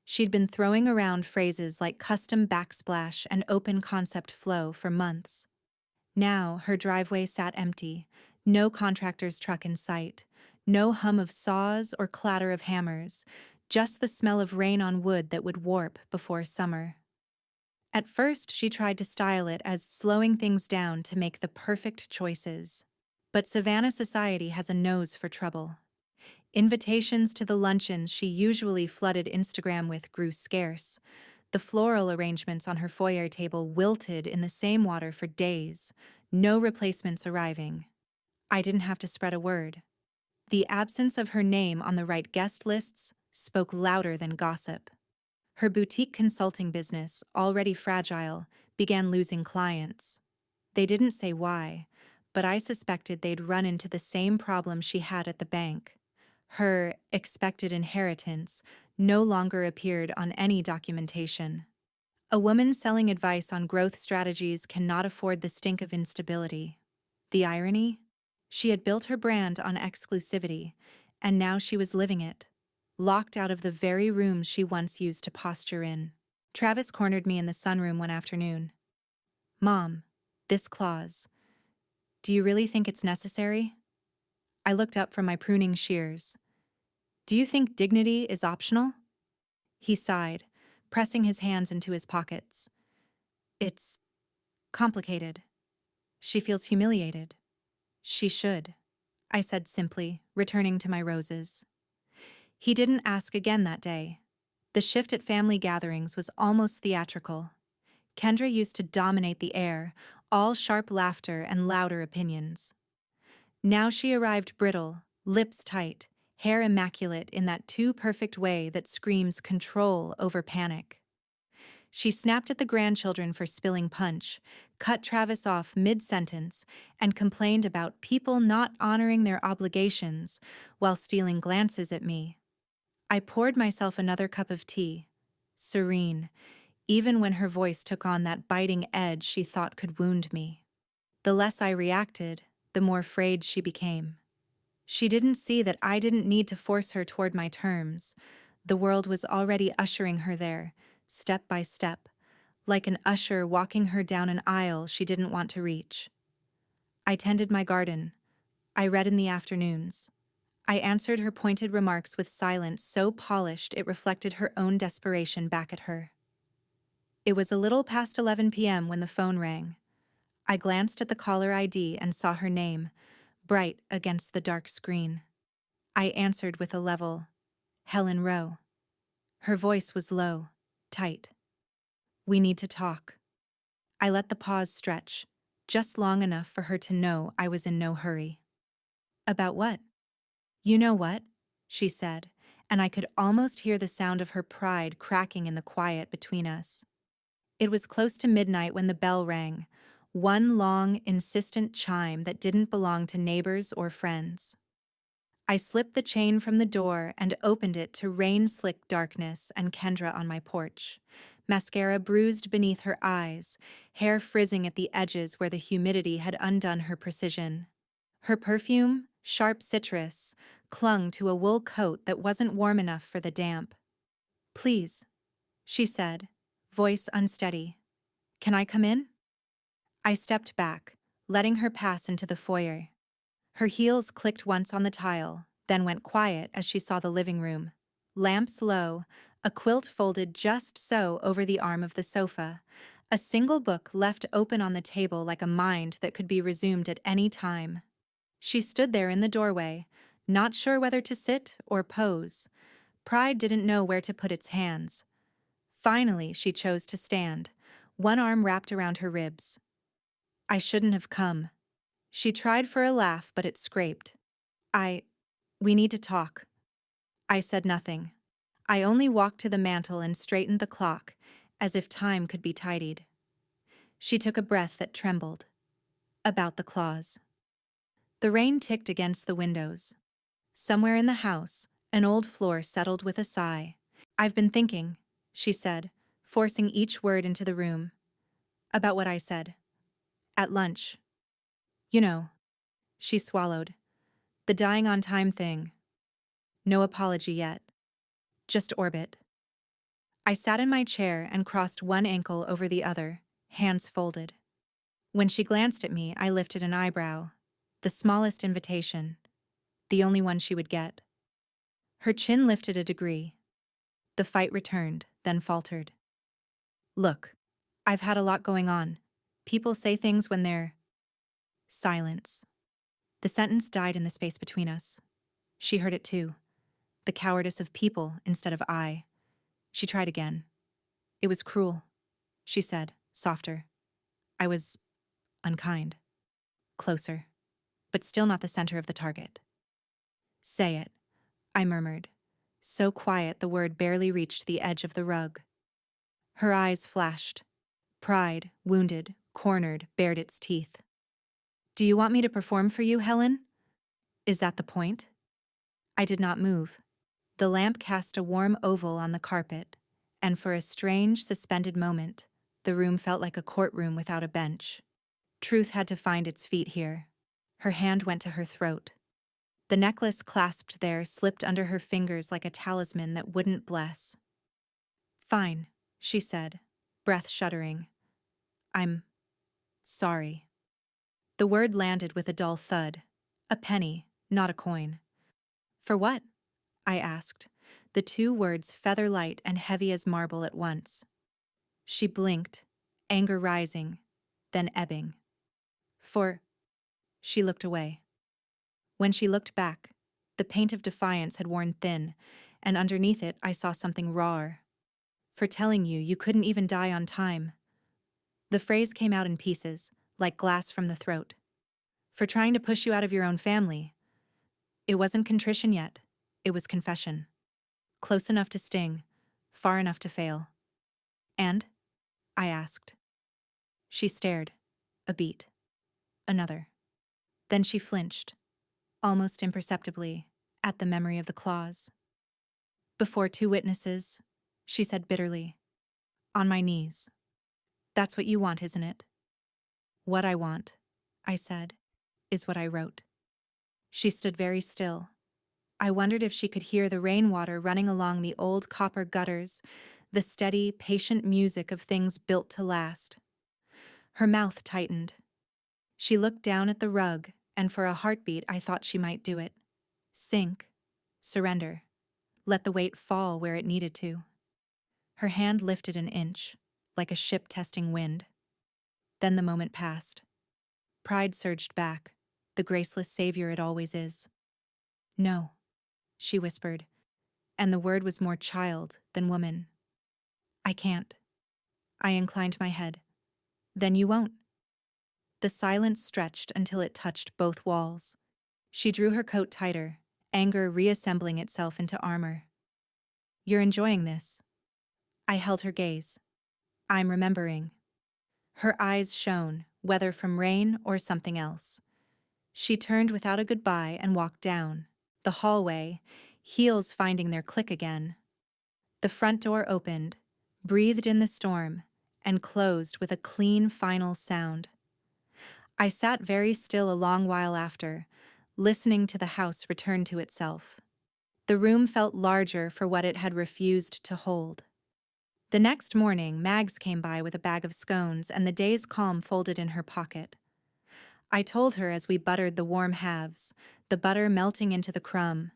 She'd been throwing around phrases like custom backsplash and open concept flow for months. Now her driveway sat empty, no contractor's truck in sight, no hum of saws or clatter of hammers, just the smell of rain on wood that would warp before summer. At first, she tried to style it as slowing things down to make the perfect choices. But Savannah society has a nose for trouble. Invitations to the luncheons she usually flooded Instagram with grew scarce. The floral arrangements on her foyer table wilted in the same water for days, no replacements arriving. I didn't have to spread a word. The absence of her name on the right guest lists spoke louder than gossip. Her boutique consulting business, already fragile, began losing clients. They didn't say why, but I suspected they'd run into the same problem she had at the bank. Her expected inheritance no longer appeared on any documentation. A woman selling advice on growth strategies cannot afford the stink of instability. The irony? She had built her brand on exclusivity, and now she was living it, locked out of the very rooms she once used to posture in. Travis cornered me in the sunroom one afternoon. "Mom, this clause. Do you really think it's necessary?" I looked up from my pruning shears. "Do you think dignity is optional?" He sighed, pressing his hands into his pockets. "It's complicated. She feels humiliated. She should," I said simply, returning to my roses. He didn't ask again that day. The shift at family gatherings was almost theatrical. Kendra used to dominate the air, all sharp laughter and louder opinions. Now she arrived brittle, lips tight, hair immaculate in that too perfect way that screams control over panic. She snapped at the grandchildren for spilling punch, cut Travis off mid-sentence, and complained about people not honoring their obligations while stealing glances at me. I poured myself another cup of tea, serene, even when her voice took on that biting edge she thought could wound me. The less I reacted, the more frayed she became. She didn't see that I didn't need to force her toward my terms. The world was already ushering her there, step by step, like an usher walking her down an aisle she didn't want to reach. I tended my garden. I read in the afternoons. I answered her pointed remarks with silence so polished it reflected her own desperation back at her. It was a little past 11 p.m. when the phone rang. I glanced at the caller ID and saw her name, bright against the dark screen. I answered with a level, "Helen Rowe." Her voice was low, tight. "We need to talk." I let the pause stretch, just long enough for her to know I was in no hurry. "About what?" "You know what?" she said, and I could almost hear the sound of her pride cracking in the quiet between us. It was close to midnight when the bell rang, one long, insistent chime that didn't belong to neighbors or friends. I slipped the chain from the door and opened it to rain-slick darkness and Kendra on my porch, mascara bruised beneath her eyes, hair frizzing at the edges where the humidity had undone her precision. Her perfume, sharp citrus, clung to a wool coat that wasn't warm enough for the damp. "Please," she said, voice unsteady. "Can I come in?" I stepped back, letting her pass into the foyer. Her heels clicked once on the tile, then went quiet as she saw the living room, Lamps low, a quilt folded just so over the arm of the sofa, a single book left open on the table like a mind that could be resumed at any time. She stood there in the doorway, not sure whether to sit or pose. Pride didn't know where to put its hands. Finally, she chose to stand, one arm wrapped around her ribs. I shouldn't have come. She tried for a laugh, but it scraped. We need to talk. I said nothing. I only walked to the mantel and straightened the clock, as if time could be tidied. She took a breath that trembled. About the claws. The rain ticked against the windows. Somewhere in the house, an old floor settled with a sigh. I've been thinking, she said, forcing each word into the room. About what I said. At lunch. You know. She swallowed. The dying on time thing. No apology yet. Just orbit. I sat in my chair and crossed one ankle over the other, hands folded. When she glanced at me, I lifted an eyebrow. The smallest invitation. The only one she would get. Her chin lifted a degree. The fight returned, then faltered. Look, I've had a lot going on. People say things when they're... Silence. The sentence died in the space between us. She heard it too. The cowardice of people instead of I. She tried again. It was cruel, she said, softer. I was unkind. Closer. But still not the center of the target. Say it, I murmured. So quiet the word barely reached the edge of the rug. Her eyes flashed. Pride, wounded, cornered, bared its teeth. Do you want me to perform for you, Helen? Is that the point? I did not move. The lamp cast a warm oval on the carpet, and for a strange, suspended moment, the room felt like a courtroom without a bench. Truth had to find its feet here. Her hand went to her throat. The necklace clasped there slipped under her fingers like a talisman that wouldn't bless. Fine, she said, breath shuddering. I'm sorry. The word landed with a dull thud. A penny, not a coin. For what? I asked, the two words feather-light and heavy as marble at once. She blinked, anger rising, then ebbing. She looked away. When she looked back, the paint of defiance had worn thin, and underneath it I saw something rawer. For telling you you couldn't even die on time. The phrase came out in pieces, like glass from the throat. For trying to push you out of your own family. It wasn't contrition yet. It was confession. Close enough to sting, far enough to fail. And? I asked. She stared. A beat. Another. Then she flinched, almost imperceptibly, at the memory of the claws. Before two witnesses, she said bitterly. On my knees. That's what you want, isn't it? What I want, I said, is what I wrote. She stood very still. I wondered if she could hear the rainwater running along the old copper gutters, the steady, patient music of things built to last. Her mouth tightened. She looked down at the rug, and for a heartbeat I thought she might do it. Sink. Surrender. Let the weight fall where it needed to. Her hand lifted an inch, like a ship testing wind. Then the moment passed. Pride surged back, the graceless savior it always is. No, she whispered, and the word was more child than woman. I can't. I inclined my head. Then you won't. The silence stretched until it touched both walls. She drew her coat tighter, anger reassembling itself into armor. You're enjoying this. I held her gaze. I'm remembering. Her eyes shone, whether from rain or something else. She turned without a goodbye and walked down the hallway, heels finding their click again. The front door opened, breathed in the storm, and closed with a clean final sound. I sat very still a long while after, listening to the house return to itself. The room felt larger for what it had refused to hold. The next morning, Mags came by with a bag of scones and the day's calm folded in her pocket. I told her as we buttered the warm halves, the butter melting into the crumb.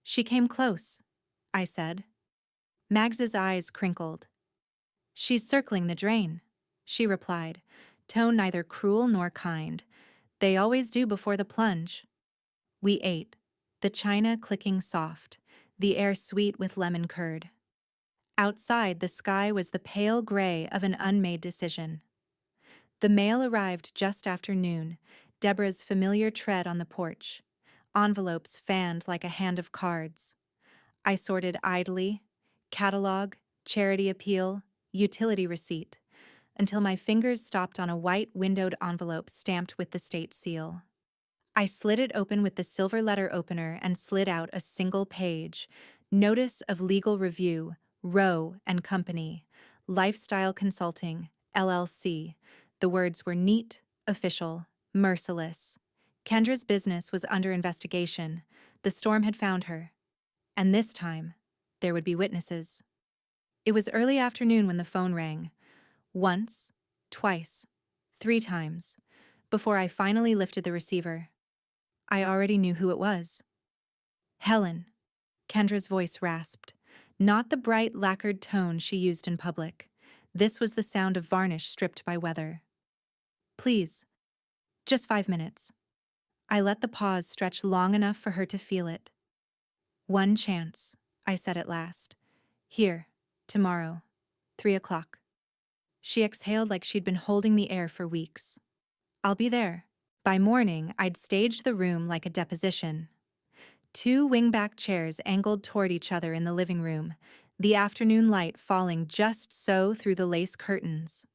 She came close. I said. Mags's eyes crinkled. She's circling the drain, she replied, tone neither cruel nor kind. They always do before the plunge. We ate, the china clicking soft, the air sweet with lemon curd. Outside, the sky was the pale gray of an unmade decision. The mail arrived just after noon, Deborah's familiar tread on the porch, envelopes fanned like a hand of cards. I sorted idly, catalog, charity appeal, utility receipt, until my fingers stopped on a white windowed envelope stamped with the state seal. I slid it open with the silver letter opener and slid out a single page. Notice of legal review, Rowe and Company, Lifestyle Consulting, LLC. The words were neat, official, merciless. Kendra's business was under investigation. The storm had found her. And this time, there would be witnesses. It was early afternoon when the phone rang. Once, twice, 3 times, before I finally lifted the receiver. I already knew who it was. Helen. Kendra's voice rasped. Not the bright, lacquered tone she used in public. This was the sound of varnish stripped by weather. Please. Just 5 minutes. I let the pause stretch long enough for her to feel it. One chance, I said at last. Here, tomorrow, 3 o'clock. She exhaled like she'd been holding the air for weeks. I'll be there. By morning, I'd staged the room like a deposition. 2 wingback chairs angled toward each other in the living room, the afternoon light falling just so through the lace curtains.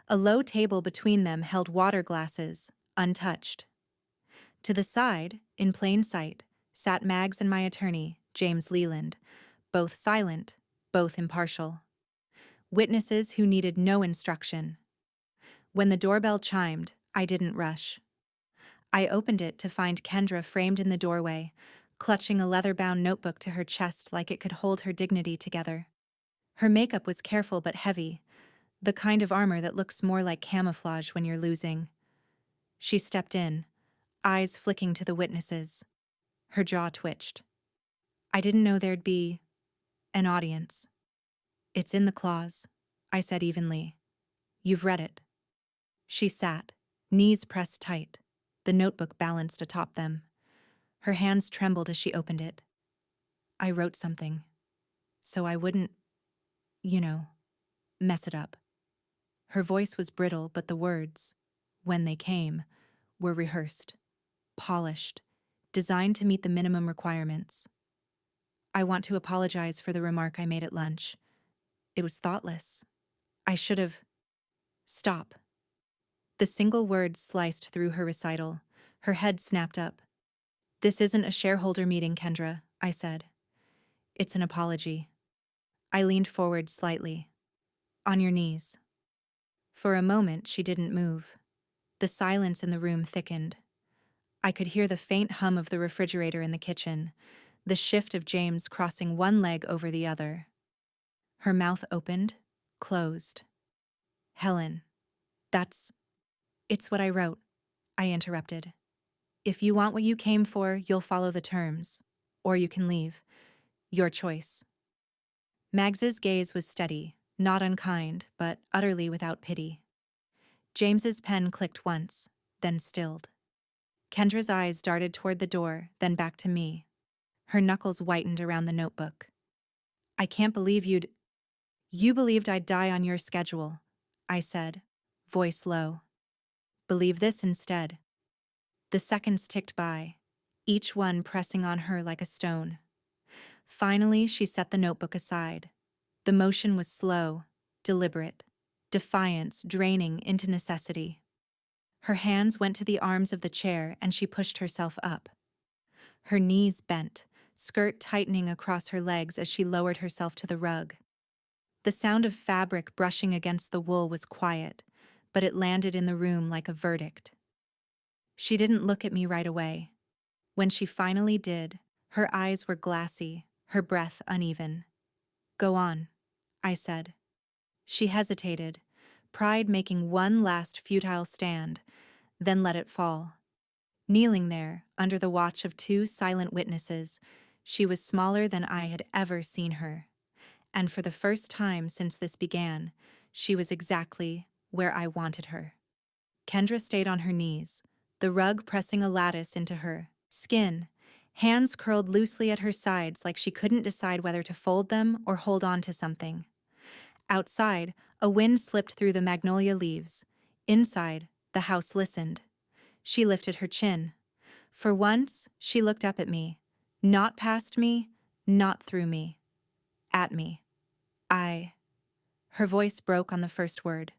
A low table between them held water glasses, untouched. To the side, in plain sight, sat Mags and my attorney, James Leland, both silent, both impartial. Witnesses who needed no instruction. When the doorbell chimed, I didn't rush. I opened it to find Kendra framed in the doorway, clutching a leather-bound notebook to her chest like it could hold her dignity together. Her makeup was careful but heavy, the kind of armor that looks more like camouflage when you're losing. She stepped in, eyes flicking to the witnesses. Her jaw twitched. I didn't know there'd be an audience. It's in the clause, I said evenly. You've read it. She sat, knees pressed tight, the notebook balanced atop them. Her hands trembled as she opened it. I wrote something, so I wouldn't, mess it up. Her voice was brittle, but the words, when they came, were rehearsed, polished, designed to meet the minimum requirements. I want to apologize for the remark I made at lunch. It was thoughtless. I should have... Stop. The single word sliced through her recital. Her head snapped up. This isn't a shareholder meeting, Kendra, I said. It's an apology. I leaned forward slightly. On your knees. For a moment, she didn't move. The silence in the room thickened. I could hear the faint hum of the refrigerator in the kitchen, the shift of James crossing one leg over the other. Her mouth opened, closed. Helen, it's what I wrote, I interrupted. If you want what you came for, you'll follow the terms. Or you can leave. Your choice. Mags's gaze was steady, not unkind, but utterly without pity. James's pen clicked once, then stilled. Kendra's eyes darted toward the door, then back to me. Her knuckles whitened around the notebook. I can't believe You believed I'd die on your schedule, I said, voice low. Believe this instead. The seconds ticked by, each one pressing on her like a stone. Finally, she set the notebook aside. The motion was slow, deliberate, defiance draining into necessity. Her hands went to the arms of the chair and she pushed herself up. Her knees bent, skirt tightening across her legs as she lowered herself to the rug. The sound of fabric brushing against the wool was quiet, but it landed in the room like a verdict. She didn't look at me right away. When she finally did, her eyes were glassy, her breath uneven. Go on, I said. She hesitated, pride making one last futile stand, then let it fall. Kneeling there, under the watch of 2 silent witnesses, She was smaller than I had ever seen her, and for the first time since this began, she was exactly where I wanted her. Kendra stayed on her knees, the rug pressing a lattice into her skin, hands curled loosely at her sides like she couldn't decide whether to fold them or hold on to something. Outside, a wind slipped through the magnolia leaves. Inside, the house listened. She lifted her chin. For once, she looked up at me. Not past me, not through me. At me. I. Her voice broke on the first word.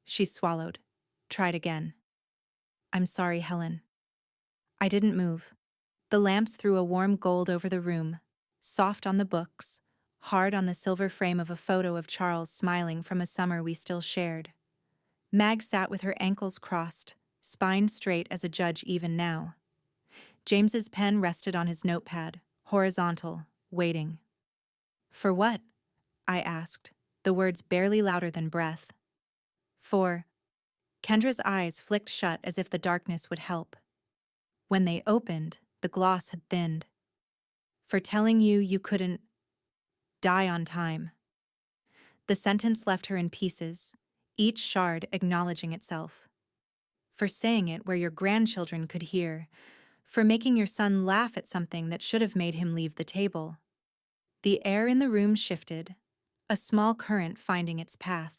She swallowed. Tried again. I'm sorry, Helen. I didn't move. The lamps threw a warm gold over the room, soft on the books, hard on the silver frame of a photo of Charles smiling from a summer we still shared. Mag sat with her ankles crossed, spine straight as a judge even now. James's pen rested on his notepad, horizontal, waiting. For what? I asked, the words barely louder than breath. For. Kendra's eyes flicked shut as if the darkness would help. When they opened, the gloss had thinned. For telling you you couldn't die on time. The sentence left her in pieces, each shard acknowledging itself. For saying it where your grandchildren could hear. For making your son laugh at something that should have made him leave the table. The air in the room shifted, a small current finding its path.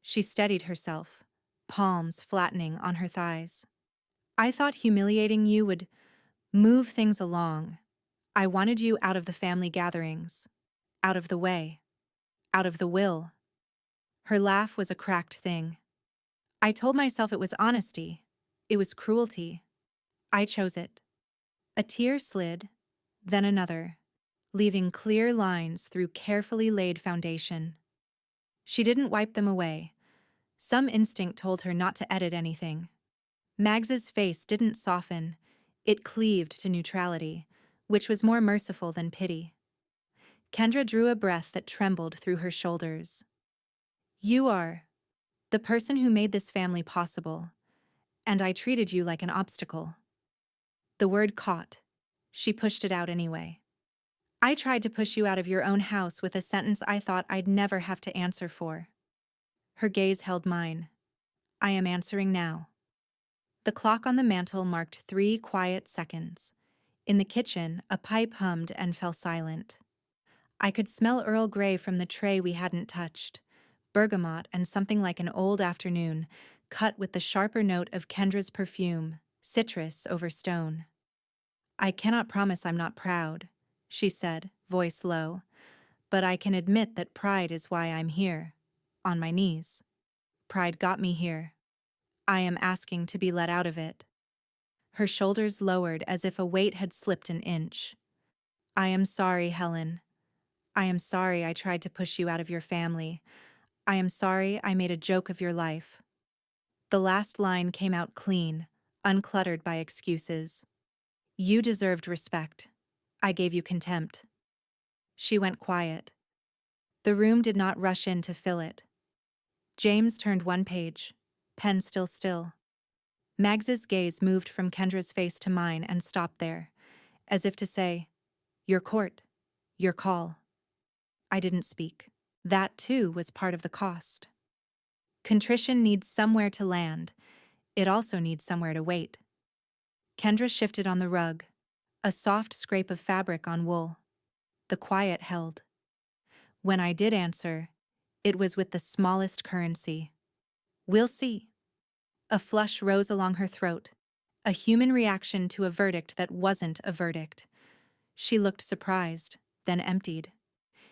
She steadied herself, palms flattening on her thighs. I thought humiliating you would move things along. I wanted you out of the family gatherings, out of the way, out of the will. Her laugh was a cracked thing. I told myself it was honesty. It was cruelty. I chose it. A tear slid, then another, leaving clear lines through carefully laid foundation. She didn't wipe them away. Some instinct told her not to edit anything. Mags's face didn't soften. It cleaved to neutrality, which was more merciful than pity. Kendra drew a breath that trembled through her shoulders. You are the person who made this family possible, and I treated you like an obstacle. The word caught. She pushed it out anyway. I tried to push you out of your own house with a sentence I thought I'd never have to answer for. Her gaze held mine. I am answering now. The clock on the mantel marked 3 quiet seconds. In the kitchen, a pipe hummed and fell silent. I could smell Earl Grey from the tray we hadn't touched, bergamot and something like an old afternoon, cut with the sharper note of Kendra's perfume, citrus over stone. I cannot promise I'm not proud, she said, voice low, but I can admit that pride is why I'm here, on my knees. Pride got me here. I am asking to be let out of it. Her shoulders lowered as if a weight had slipped an inch. I am sorry, Helen. I am sorry I tried to push you out of your family. I am sorry I made a joke of your life. The last line came out clean, uncluttered by excuses. You deserved respect. I gave you contempt. She went quiet. The room did not rush in to fill it. James turned one page, pen still. Mags's gaze moved from Kendra's face to mine and stopped there, as if to say, your court, your call. I didn't speak. That, too, was part of the cost. Contrition needs somewhere to land. It also needs somewhere to wait. Kendra shifted on the rug, a soft scrape of fabric on wool. The quiet held. When I did answer, it was with the smallest currency. We'll see. A flush rose along her throat, a human reaction to a verdict that wasn't a verdict. She looked surprised, then emptied.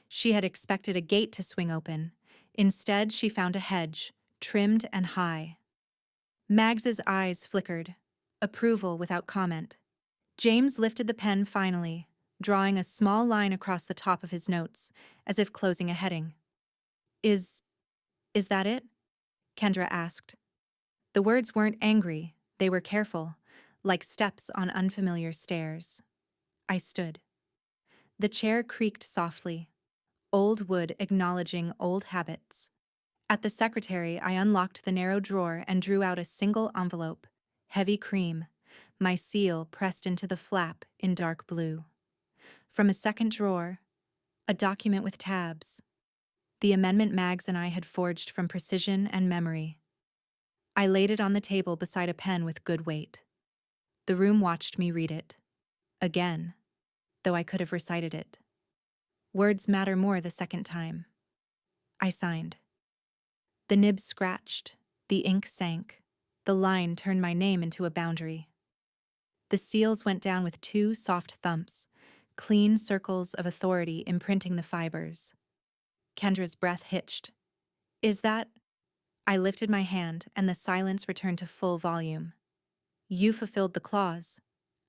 She had expected a gate to swing open. Instead, she found a hedge, trimmed and high. Mags's eyes flickered, approval without comment. James lifted the pen finally, drawing a small line across the top of his notes, as if closing a heading. Is that it? Kendra asked. The words weren't angry, they were careful, like steps on unfamiliar stairs. I stood. The chair creaked softly, old wood acknowledging old habits. At the secretary, I unlocked the narrow drawer and drew out a single envelope, heavy cream, my seal pressed into the flap in dark blue. From a second drawer, a document with tabs. The amendment Mags and I had forged from precision and memory. I laid it on the table beside a pen with good weight. The room watched me read it. Again, though I could have recited it. Words matter more the second time. I signed. The nib scratched, the ink sank, the line turned my name into a boundary. The seals went down with two soft thumps, clean circles of authority imprinting the fibers. Kendra's breath hitched. Is that? I lifted my hand, and the silence returned to full volume. You fulfilled the clause,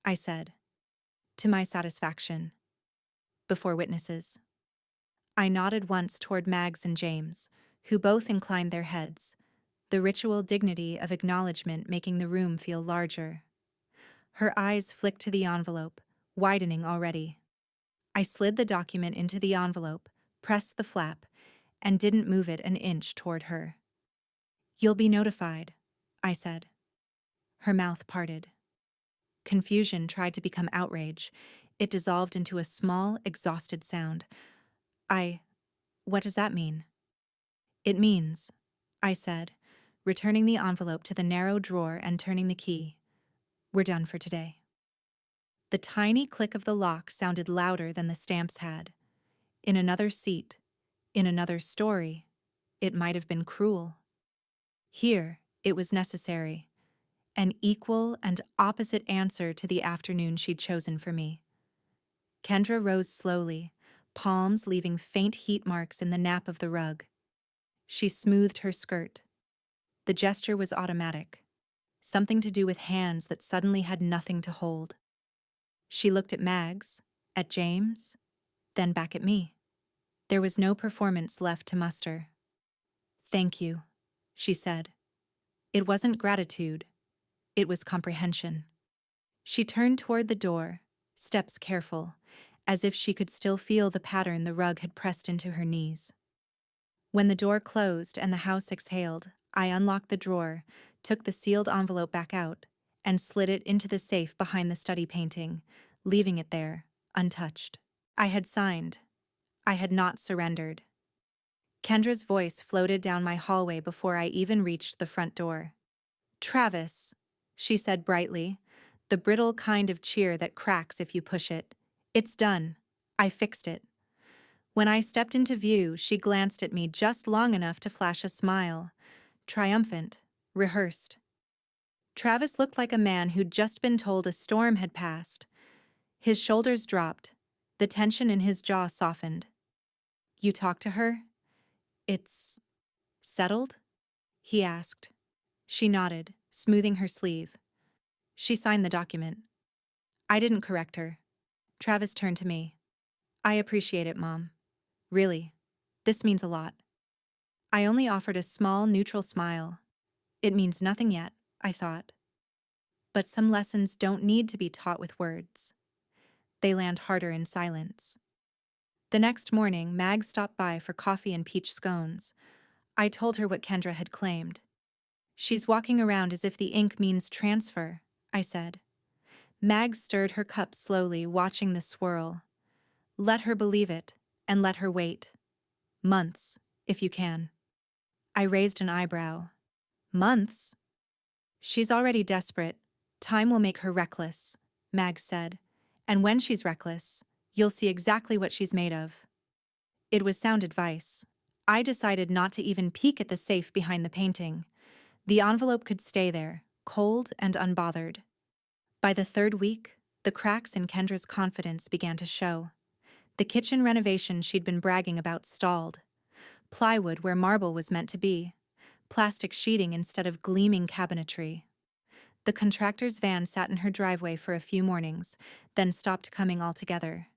I said. To my satisfaction. Before witnesses. I nodded once toward Mags and James, who both inclined their heads, the ritual dignity of acknowledgement making the room feel larger. Her eyes flicked to the envelope, widening already. I slid the document into the envelope, pressed the flap, and didn't move it an inch toward her. You'll be notified, I said. Her mouth parted. Confusion tried to become outrage. It dissolved into a small, exhausted sound. What does that mean? It means, I said, returning the envelope to the narrow drawer and turning the key. We're done for today. The tiny click of the lock sounded louder than the stamps had. In another seat, in another story, it might have been cruel. Here, it was necessary. An equal and opposite answer to the afternoon she'd chosen for me. Kendra rose slowly, palms leaving faint heat marks in the nap of the rug. She smoothed her skirt. The gesture was automatic, something to do with hands that suddenly had nothing to hold. She looked at Mags, at James, then back at me. There was no performance left to muster. Thank you, she said. It wasn't gratitude. It was comprehension. She turned toward the door, steps careful, as if she could still feel the pattern the rug had pressed into her knees. When the door closed and the house exhaled, I unlocked the drawer, took the sealed envelope back out, and slid it into the safe behind the study painting, leaving it there, untouched. I had signed. I had not surrendered. Kendra's voice floated down my hallway before I even reached the front door. Travis, she said brightly, the brittle kind of cheer that cracks if you push it. It's done. I fixed it. When I stepped into view, she glanced at me just long enough to flash a smile. Triumphant, rehearsed. Travis looked like a man who'd just been told a storm had passed. His shoulders dropped. The tension in his jaw softened. You talked to her? It's settled? He asked. She nodded, smoothing her sleeve. She signed the document. I didn't correct her. Travis turned to me. I appreciate it, Mom. Really. This means a lot. I only offered a small, neutral smile. It means nothing yet, I thought. But some lessons don't need to be taught with words. They land harder in silence. The next morning, Mag stopped by for coffee and peach scones. I told her what Kendra had claimed. She's walking around as if the ink means transfer, I said. Mag stirred her cup slowly, watching the swirl. Let her believe it, and let her wait. Months, if you can. I raised an eyebrow. Months? She's already desperate. Time will make her reckless, Mag said. And when she's reckless, you'll see exactly what she's made of. It was sound advice. I decided not to even peek at the safe behind the painting. The envelope could stay there, cold and unbothered. By the third week, the cracks in Kendra's confidence began to show. The kitchen renovation she'd been bragging about stalled. Plywood where marble was meant to be. Plastic sheeting instead of gleaming cabinetry. The contractor's van sat in her driveway for a few mornings, then stopped coming altogether.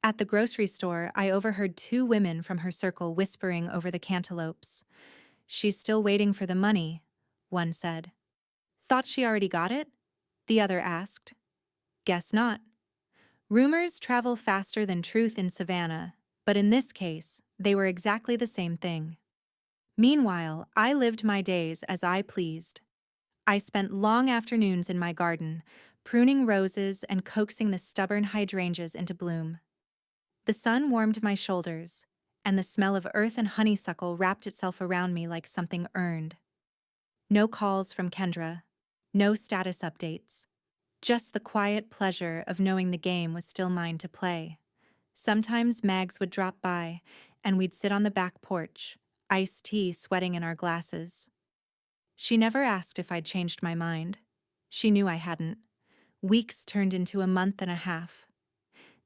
At the grocery store, I overheard two women from her circle whispering over the cantaloupes. She's still waiting for the money, one said. Thought she already got it? The other asked. Guess not. Rumors travel faster than truth in Savannah, but in this case, they were exactly the same thing. Meanwhile, I lived my days as I pleased. I spent long afternoons in my garden, pruning roses and coaxing the stubborn hydrangeas into bloom. The sun warmed my shoulders, and the smell of earth and honeysuckle wrapped itself around me like something earned. No calls from Kendra, no status updates, just the quiet pleasure of knowing the game was still mine to play. Sometimes Mags would drop by, and we'd sit on the back porch, iced tea sweating in our glasses. She never asked if I'd changed my mind. She knew I hadn't. Weeks turned into a month and a half.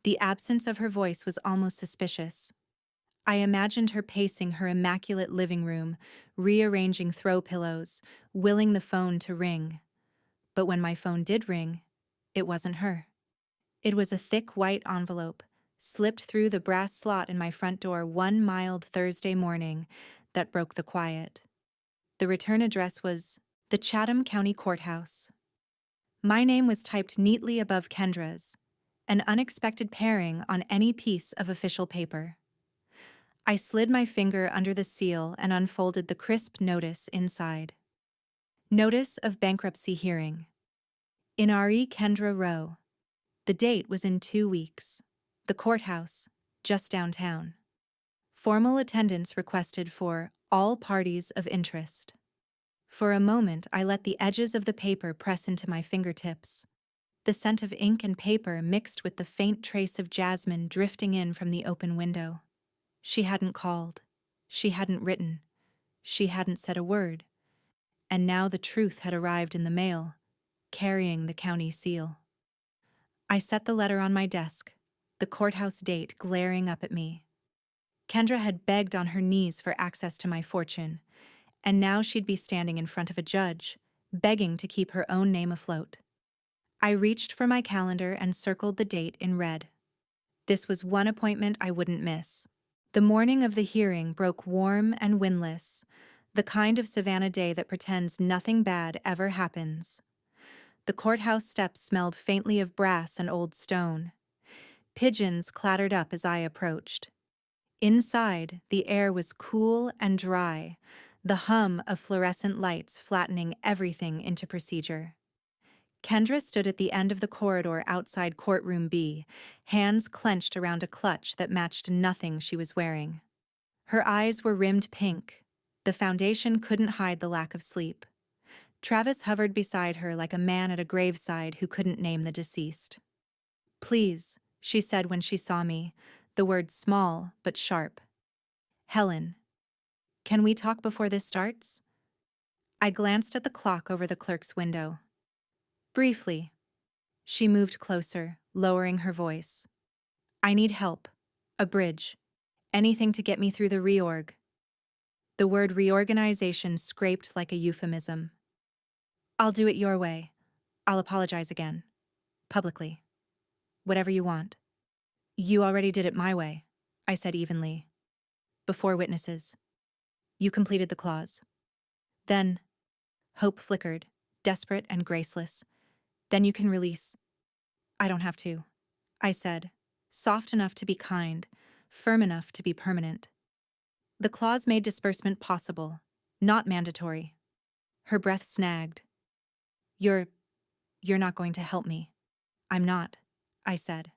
The absence of her voice was almost suspicious. I imagined her pacing her immaculate living room, rearranging throw pillows, willing the phone to ring. But when my phone did ring, it wasn't her. It was a thick white envelope, slipped through the brass slot in my front door one mild Thursday morning, that broke the quiet. The return address was the Chatham County Courthouse. My name was typed neatly above Kendra's, an unexpected pairing on any piece of official paper. I slid my finger under the seal and unfolded the crisp notice inside. Notice of bankruptcy hearing. In R.E. Kendra Row. The date was in 2 weeks. The courthouse, just downtown. Formal attendance requested for all parties of interest. For a moment, I let the edges of the paper press into my fingertips. The scent of ink and paper mixed with the faint trace of jasmine drifting in from the open window. She hadn't called. She hadn't written. She hadn't said a word. And now the truth had arrived in the mail, carrying the county seal. I set the letter on my desk, the courthouse date glaring up at me. Kendra had begged on her knees for access to my fortune, and now she'd be standing in front of a judge, begging to keep her own name afloat. I reached for my calendar and circled the date in red. This was one appointment I wouldn't miss. The morning of the hearing broke warm and windless, the kind of Savannah day that pretends nothing bad ever happens. The courthouse steps smelled faintly of brass and old stone. Pigeons clattered up as I approached. Inside, the air was cool and dry, the hum of fluorescent lights flattening everything into procedure. Kendra stood at the end of the corridor outside courtroom B, hands clenched around a clutch that matched nothing she was wearing. Her eyes were rimmed pink. The foundation couldn't hide the lack of sleep. Travis hovered beside her like a man at a graveside who couldn't name the deceased. "Please," she said when she saw me, the word small but sharp. "Helen, can we talk before this starts?" I glanced at the clock over the clerk's window. "Briefly." She moved closer, lowering her voice. "I need help. A bridge. Anything to get me through the reorg." The word reorganization scraped like a euphemism. "I'll do it your way. I'll apologize again. Publicly. Whatever you want." "You already did it my way," I said evenly. "Before witnesses. You completed the clause." "Then," hope flickered, desperate and graceless, "then you can release." "I don't have to," I said, soft enough to be kind, firm enough to be permanent. The clause made disbursement possible, not mandatory. Her breath snagged. You're not going to help me." "I'm not," I said.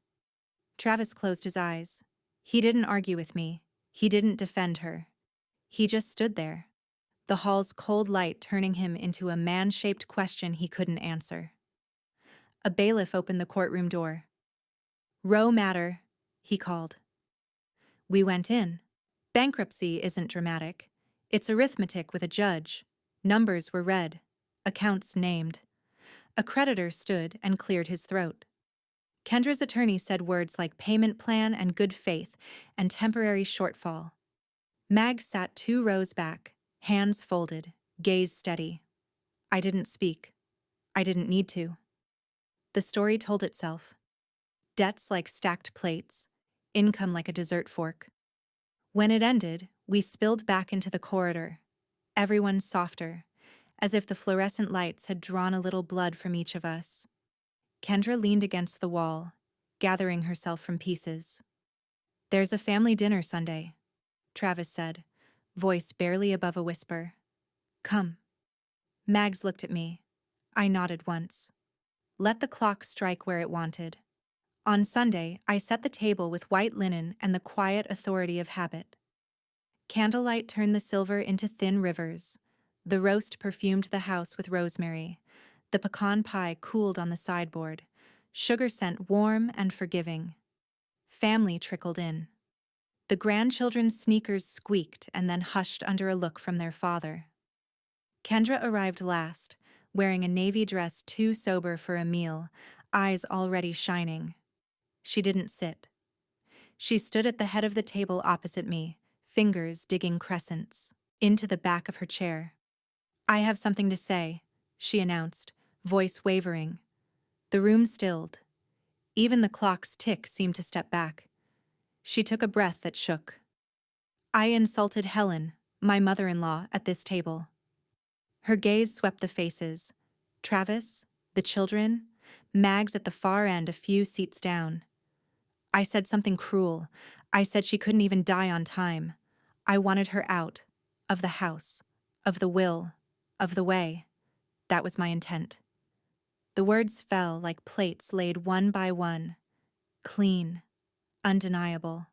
Travis closed his eyes. He didn't argue with me. He didn't defend her. He just stood there, the hall's cold light turning him into a man-shaped question he couldn't answer. A bailiff opened the courtroom door. "Row matter," he called. We went in. Bankruptcy isn't dramatic. It's arithmetic with a judge. Numbers were read. Accounts named. A creditor stood and cleared his throat. Kendra's attorney said words like payment plan and good faith and temporary shortfall. Mag sat 2 rows back, hands folded, gaze steady. I didn't speak. I didn't need to. The story told itself. Debts like stacked plates, income like a dessert fork. When it ended, we spilled back into the corridor, everyone softer, as if the fluorescent lights had drawn a little blood from each of us. Kendra leaned against the wall, gathering herself from pieces. "There's a family dinner Sunday," Travis said, voice barely above a whisper. "Come." Mags looked at me. I nodded once. Let the clock strike where it wanted. On Sunday, I set the table with white linen and the quiet authority of habit. Candlelight turned the silver into thin rivers. The roast perfumed the house with rosemary. The pecan pie cooled on the sideboard. Sugar scent warm and forgiving. Family trickled in. The grandchildren's sneakers squeaked and then hushed under a look from their father. Kendra arrived last, wearing a navy dress too sober for a meal, eyes already shining. She didn't sit. She stood at the head of the table opposite me, fingers digging crescents into the back of her chair. "I have something to say," she announced, voice wavering. The room stilled. Even the clock's tick seemed to step back. She took a breath that shook. "I insulted Helen, my mother-in-law, at this table." Her gaze swept the faces. Travis, the children, Mags at the far end a few seats down. "I said something cruel. I said she couldn't even die on time. I wanted her out. Of the house. Of the will. Of the way. That was my intent." The words fell like plates laid one by one. Clean. Undeniable.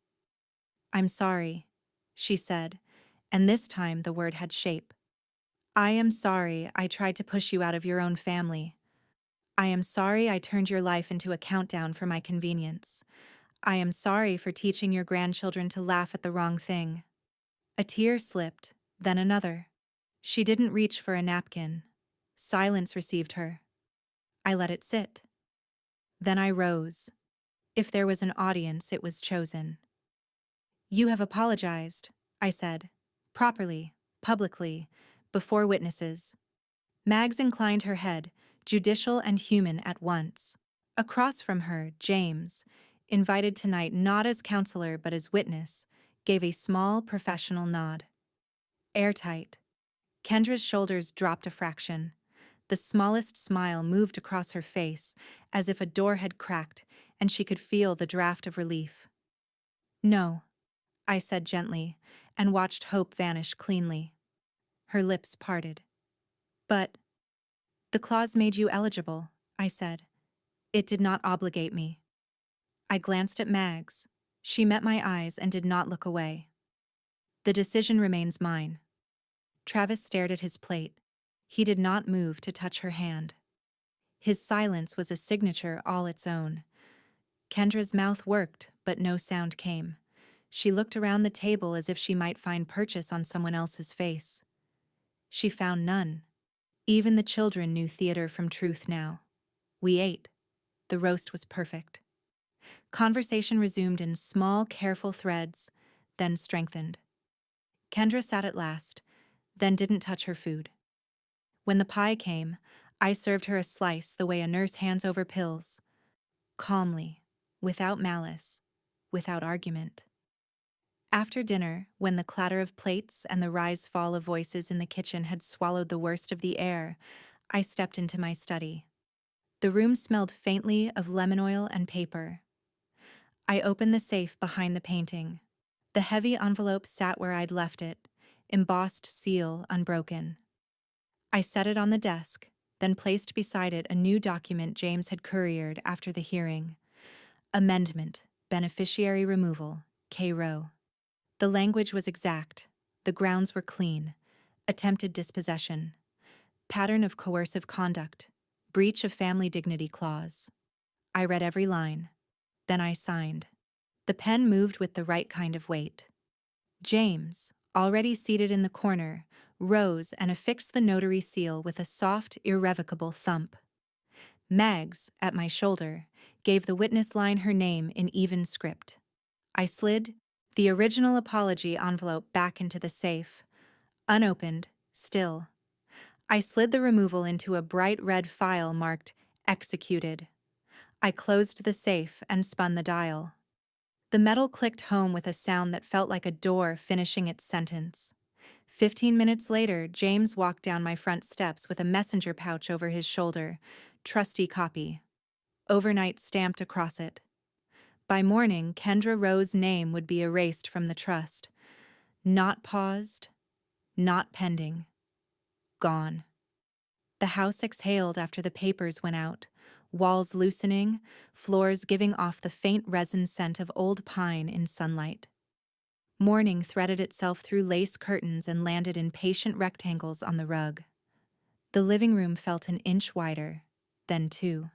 "I'm sorry," she said, and this time the word had shape. "I am sorry I tried to push you out of your own family. I am sorry I turned your life into a countdown for my convenience. I am sorry for teaching your grandchildren to laugh at the wrong thing." A tear slipped, then another. She didn't reach for a napkin. Silence received her. I let it sit. Then I rose. If there was an audience, it was chosen. "You have apologized," I said. "Properly, publicly, before witnesses." Mags inclined her head, judicial and human at once. Across from her, James, invited tonight not as counselor but as witness, gave a small professional nod. Airtight. Kendra's shoulders dropped a fraction. The smallest smile moved across her face, as if a door had cracked and she could feel the draft of relief. "No," I said gently, and watched hope vanish cleanly. Her lips parted. "But the clause made you eligible," I said. "It did not obligate me." I glanced at Mags. She met my eyes and did not look away. "The decision remains mine." Travis stared at his plate. He did not move to touch her hand. His silence was a signature all its own. Kendra's mouth worked, but no sound came. She looked around the table as if she might find purchase on someone else's face. She found none. Even the children knew theater from truth now. We ate. The roast was perfect. Conversation resumed in small, careful threads, then strengthened. Kendra sat at last, then didn't touch her food. When the pie came, I served her a slice the way a nurse hands over pills. Calmly, without malice, without argument. After dinner, when the clatter of plates and the rise-fall of voices in the kitchen had swallowed the worst of the air, I stepped into my study. The room smelled faintly of lemon oil and paper. I opened the safe behind the painting. The heavy envelope sat where I'd left it, embossed seal unbroken. I set it on the desk, then placed beside it a new document James had couriered after the hearing. Amendment, beneficiary removal, K. Rowe. The language was exact. The grounds were clean. Attempted dispossession. Pattern of coercive conduct. Breach of family dignity clause. I read every line. Then I signed. The pen moved with the right kind of weight. James, already seated in the corner, rose and affixed the notary seal with a soft, irrevocable thump. Mags, at my shoulder, gave the witness line her name in even script. I slid the original apology envelope back into the safe. Unopened, still. I slid the removal into a bright red file marked Executed. I closed the safe and spun the dial. The metal clicked home with a sound that felt like a door finishing its sentence. 15 minutes later, James walked down my front steps with a messenger pouch over his shoulder. Trusty copy. Overnight stamped across it. By morning, Kendra Rowe's name would be erased from the trust. Not paused, not pending. Gone. The house exhaled after the papers went out. walls loosening, floors giving off the faint resin scent of old pine in sunlight. Morning threaded itself through lace curtains and landed in patient rectangles on the rug. The living room felt an inch wider, then two.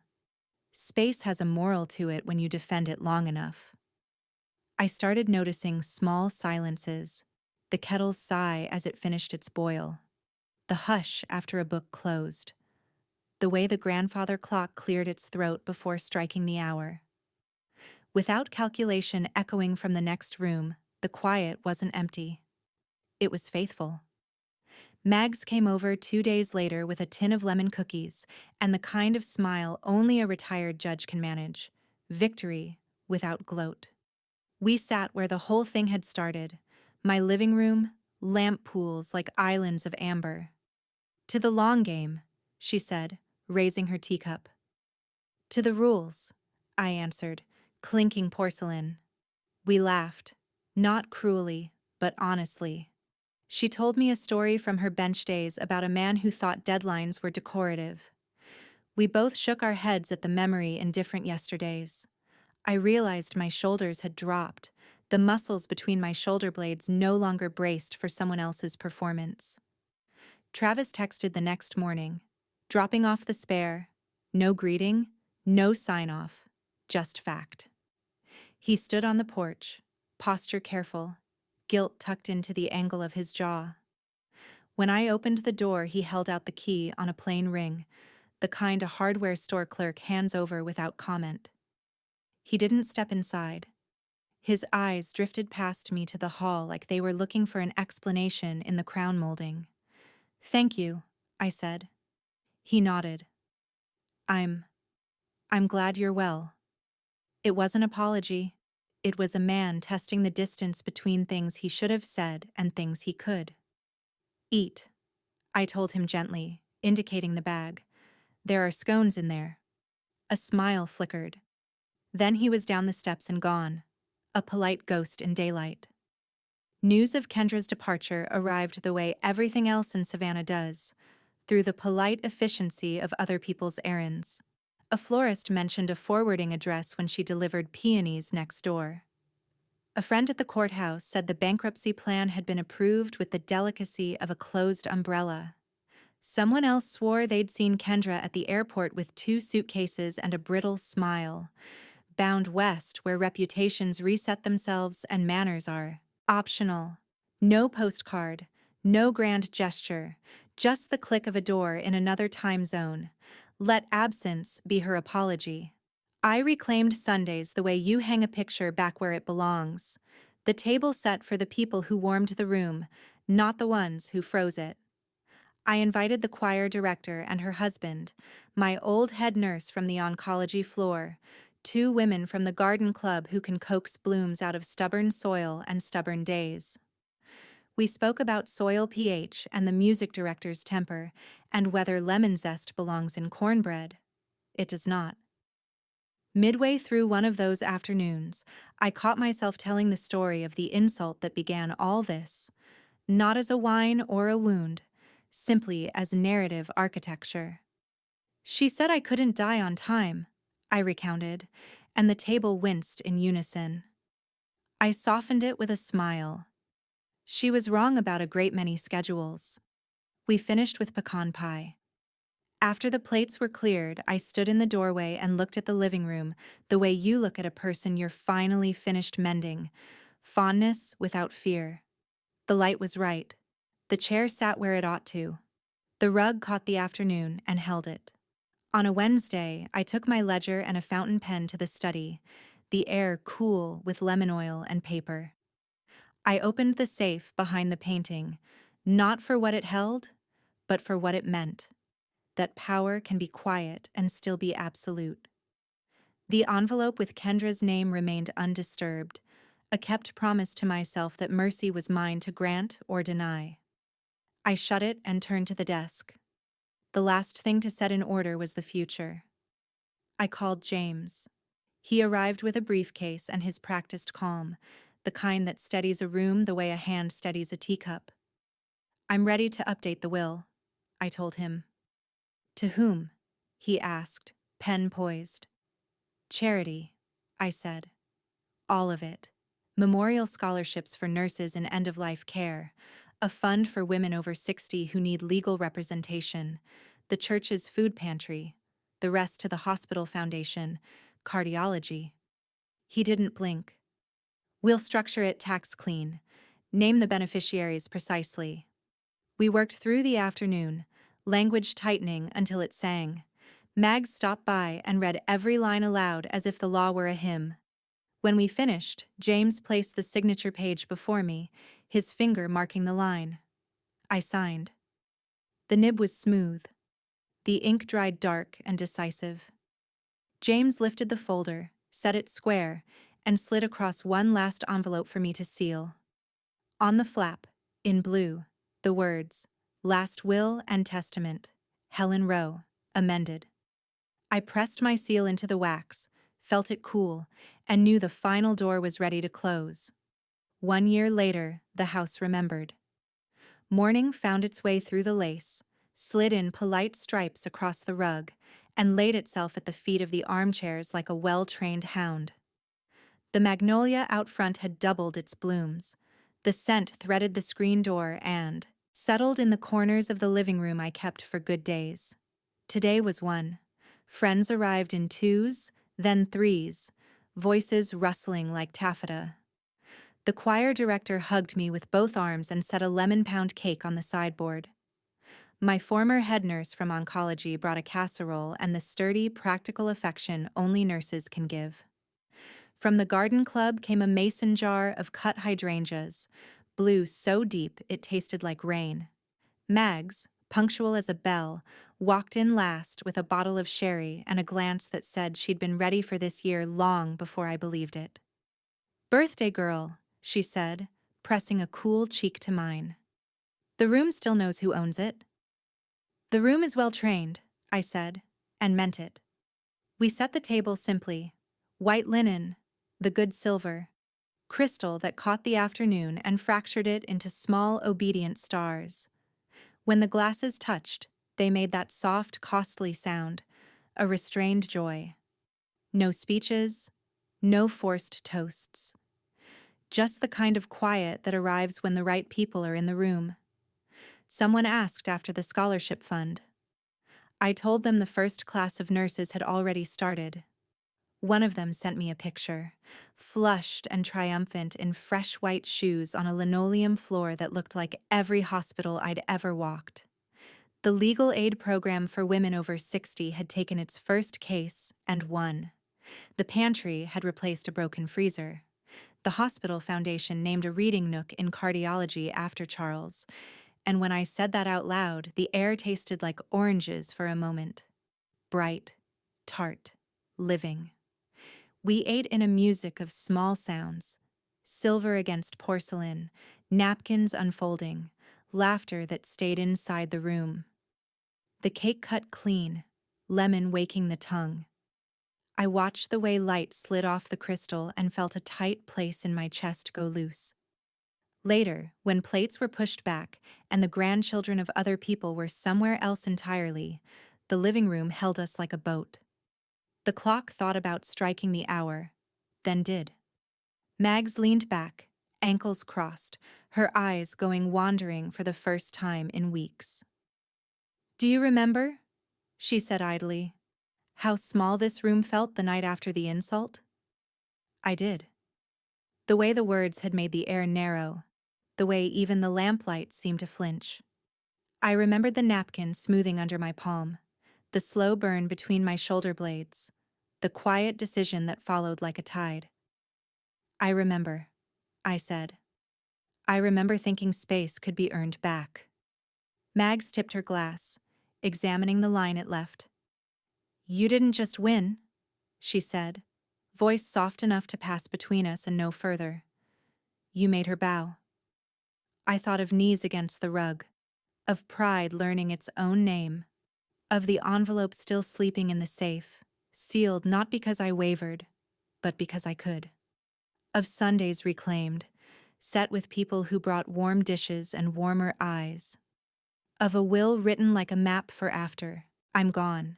Space has a moral to it when you defend it long enough. I started noticing small silences, the kettle's sigh as it finished its boil, the hush after a book closed, the way the grandfather clock cleared its throat before striking the hour. Without calculation echoing from the next room, the quiet wasn't empty. It was faithful. Mags came over 2 days later with a tin of lemon cookies and the kind of smile only a retired judge can manage. Victory without gloat. We sat where the whole thing had started. My living room, lamp pools like islands of amber. To the long game, she said, raising her teacup. To the rules, I answered, clinking porcelain. We laughed, not cruelly, but honestly. She told me a story from her bench days about a man who thought deadlines were decorative. We both shook our heads at the memory in different yesterdays. I realized my shoulders had dropped, the muscles between my shoulder blades no longer braced for someone else's performance. Travis texted the next morning, dropping off the spare. No greeting, no sign-off, just fact. He stood on the porch, posture careful, guilt tucked into the angle of his jaw. When I opened the door, he held out the key on a plain ring, the kind a hardware store clerk hands over without comment. He didn't step inside. His eyes drifted past me to the hall like they were looking for an explanation in the crown molding. "Thank you," I said. He nodded. I'm glad you're well." It was an apology. It was a man testing the distance between things he should have said and things he could. "Eat," I told him gently, indicating the bag. "There are scones in there." A smile flickered. Then he was down the steps and gone, a polite ghost in daylight. News of Kendra's departure arrived the way everything else in Savannah does, through the polite efficiency of other people's errands. A florist mentioned a forwarding address when she delivered peonies next door. A friend at the courthouse said the bankruptcy plan had been approved with the delicacy of a closed umbrella. Someone else swore they'd seen Kendra at the airport with 2 suitcases and a brittle smile, bound west where reputations reset themselves and manners are optional. No postcard, no grand gesture, just the click of a door in another time zone. Let absence be her apology. I reclaimed Sundays the way you hang a picture back where it belongs. The table set for the people who warmed the room, not the ones who froze it. I invited the choir director and her husband, my old head nurse from the oncology floor, 2 women from the garden club who can coax blooms out of stubborn soil and stubborn days. We spoke about soil pH and the music director's temper, and whether lemon zest belongs in cornbread. It does not. Midway through one of those afternoons, I caught myself telling the story of the insult that began all this, not as a whine or a wound, simply as narrative architecture. "She said I couldn't die on time," I recounted, and the table winced in unison. I softened it with a smile. She was wrong about a great many schedules. We finished with pecan pie. After the plates were cleared, I stood in the doorway and looked at the living room the way you look at a person you're finally finished mending, fondness without fear. The light was right. The chair sat where it ought to. The rug caught the afternoon and held it. On a Wednesday, I took my ledger and a fountain pen to the study, the air cool with lemon oil and paper. I opened the safe behind the painting, not for what it held, but for what it meant. That power can be quiet and still be absolute. The envelope with Kendra's name remained undisturbed, a kept promise to myself that mercy was mine to grant or deny. I shut it and turned to the desk. The last thing to set in order was the future. I called James. He arrived with a briefcase and his practiced calm, the kind that steadies a room the way a hand steadies a teacup. "I'm ready to update the will," I told him. "To whom?" he asked, pen poised. Charity, I said. All of it. Memorial scholarships for nurses in end-of-life care, a fund for women over 60 who need legal representation, the church's food pantry, the rest to the hospital foundation, cardiology. He didn't blink. We'll structure it tax clean. Name the beneficiaries precisely. We worked through the afternoon, language tightening until it sang. Mags stopped by and read every line aloud as if the law were a hymn. When we finished, James placed the signature page before me, his finger marking the line. I signed. The nib was smooth. The ink dried dark and decisive. James lifted the folder, set it square, and slid across one last envelope for me to seal. On the flap, in blue, the words, Last Will and Testament, Helen Rowe, amended. I pressed my seal into the wax, felt it cool, and knew the final door was ready to close. 1 year later, the house remembered. Morning found its way through the lace, slid in polite stripes across the rug, and laid itself at the feet of the armchairs like a well-trained hound. The magnolia out front had doubled its blooms. The scent threaded the screen door and, settled in the corners of the living room I kept for good days. Today was one. Friends arrived in twos, then threes, voices rustling like taffeta. The choir director hugged me with both arms and set a lemon pound cake on the sideboard. My former head nurse from oncology brought a casserole and the sturdy, practical affection only nurses can give. From the garden club came a mason jar of cut hydrangeas, blue so deep it tasted like rain. Mags, punctual as a bell, walked in last with a bottle of sherry and a glance that said she'd been ready for this year long before I believed it. "Birthday girl," she said, pressing a cool cheek to mine. "The room still knows who owns it." "The room is well trained," I said, and meant it. We set the table simply. White linen, the good silver, crystal that caught the afternoon and fractured it into small, obedient stars. When the glasses touched, they made that soft, costly sound, a restrained joy. No speeches, no forced toasts. Just the kind of quiet that arrives when the right people are in the room. Someone asked after the scholarship fund. I told them the first class of nurses had already started. One of them sent me a picture, flushed and triumphant in fresh white shoes on a linoleum floor that looked like every hospital I'd ever walked. The legal aid program for women over 60 had taken its first case and won. The pantry had replaced a broken freezer. The hospital foundation named a reading nook in cardiology after Charles, and when I said that out loud, the air tasted like oranges for a moment. Bright, tart, living. We ate in a music of small sounds, silver against porcelain, napkins unfolding, laughter that stayed inside the room. The cake cut clean, lemon waking the tongue. I watched the way light slid off the crystal and felt a tight place in my chest go loose. Later, when plates were pushed back and the grandchildren of other people were somewhere else entirely, the living room held us like a boat. The clock thought about striking the hour, then did. Mags leaned back, ankles crossed, her eyes going wandering for the first time in weeks. "Do you remember?" she said idly. "How small this room felt the night after the insult?" I did. The way the words had made the air narrow, the way even the lamplight seemed to flinch. I remembered the napkin smoothing under my palm, the slow burn between my shoulder blades, the quiet decision that followed like a tide. "I remember," I said. "I remember thinking space could be earned back." Mags tipped her glass, examining the line it left. "You didn't just win," she said, voice soft enough to pass between us and no further. "You made her bow." I thought of knees against the rug, of pride learning its own name, of the envelope still sleeping in the safe, sealed not because I wavered, but because I could. Of Sundays reclaimed, set with people who brought warm dishes and warmer eyes. Of a will written like a map for after. I'm gone.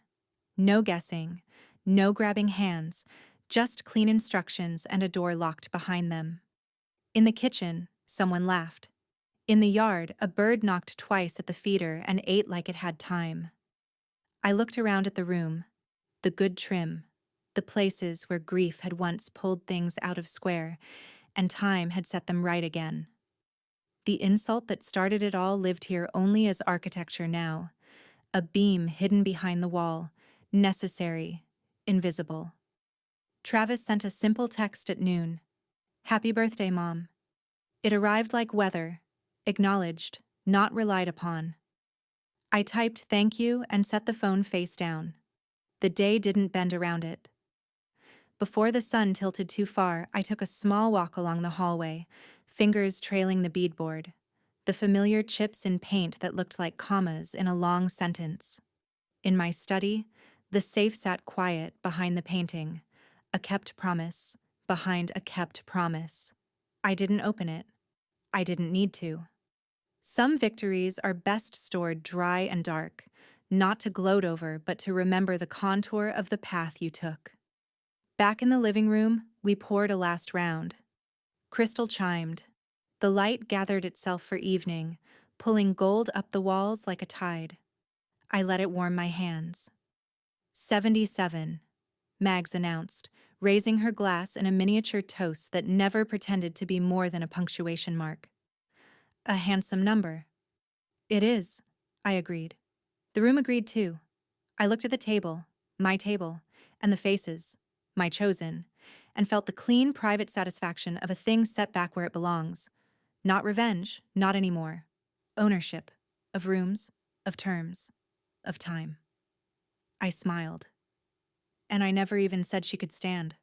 No guessing, no grabbing hands, just clean instructions and a door locked behind them. In the kitchen, someone laughed. In the yard, a bird knocked twice at the feeder and ate like it had time. I looked around at the room, the good trim, the places where grief had once pulled things out of square and time had set them right again. The insult that started it all lived here only as architecture now, a beam hidden behind the wall, necessary, invisible. Travis sent a simple text at noon. "Happy birthday, Mom." It arrived like weather, acknowledged, not relied upon. I typed thank you and set the phone face down. The day didn't bend around it. Before the sun tilted too far, I took a small walk along the hallway, fingers trailing the beadboard, the familiar chips in paint that looked like commas in a long sentence. In my study, the safe sat quiet behind the painting, a kept promise behind a kept promise. I didn't open it. I didn't need to. Some victories are best stored dry and dark, not to gloat over, but to remember the contour of the path you took. Back in the living room, we poured a last round. Crystal chimed. The light gathered itself for evening, pulling gold up the walls like a tide. I let it warm my hands. 77, Mags announced, raising her glass in a miniature toast that never pretended to be more than a punctuation mark. A handsome number. It is, I agreed. The room agreed too. I looked at the table, my table, and the faces, my chosen, and felt the clean private satisfaction of a thing set back where it belongs. Not revenge, not anymore. Ownership, of rooms, of terms, of time. I smiled. And I never even said she could stand.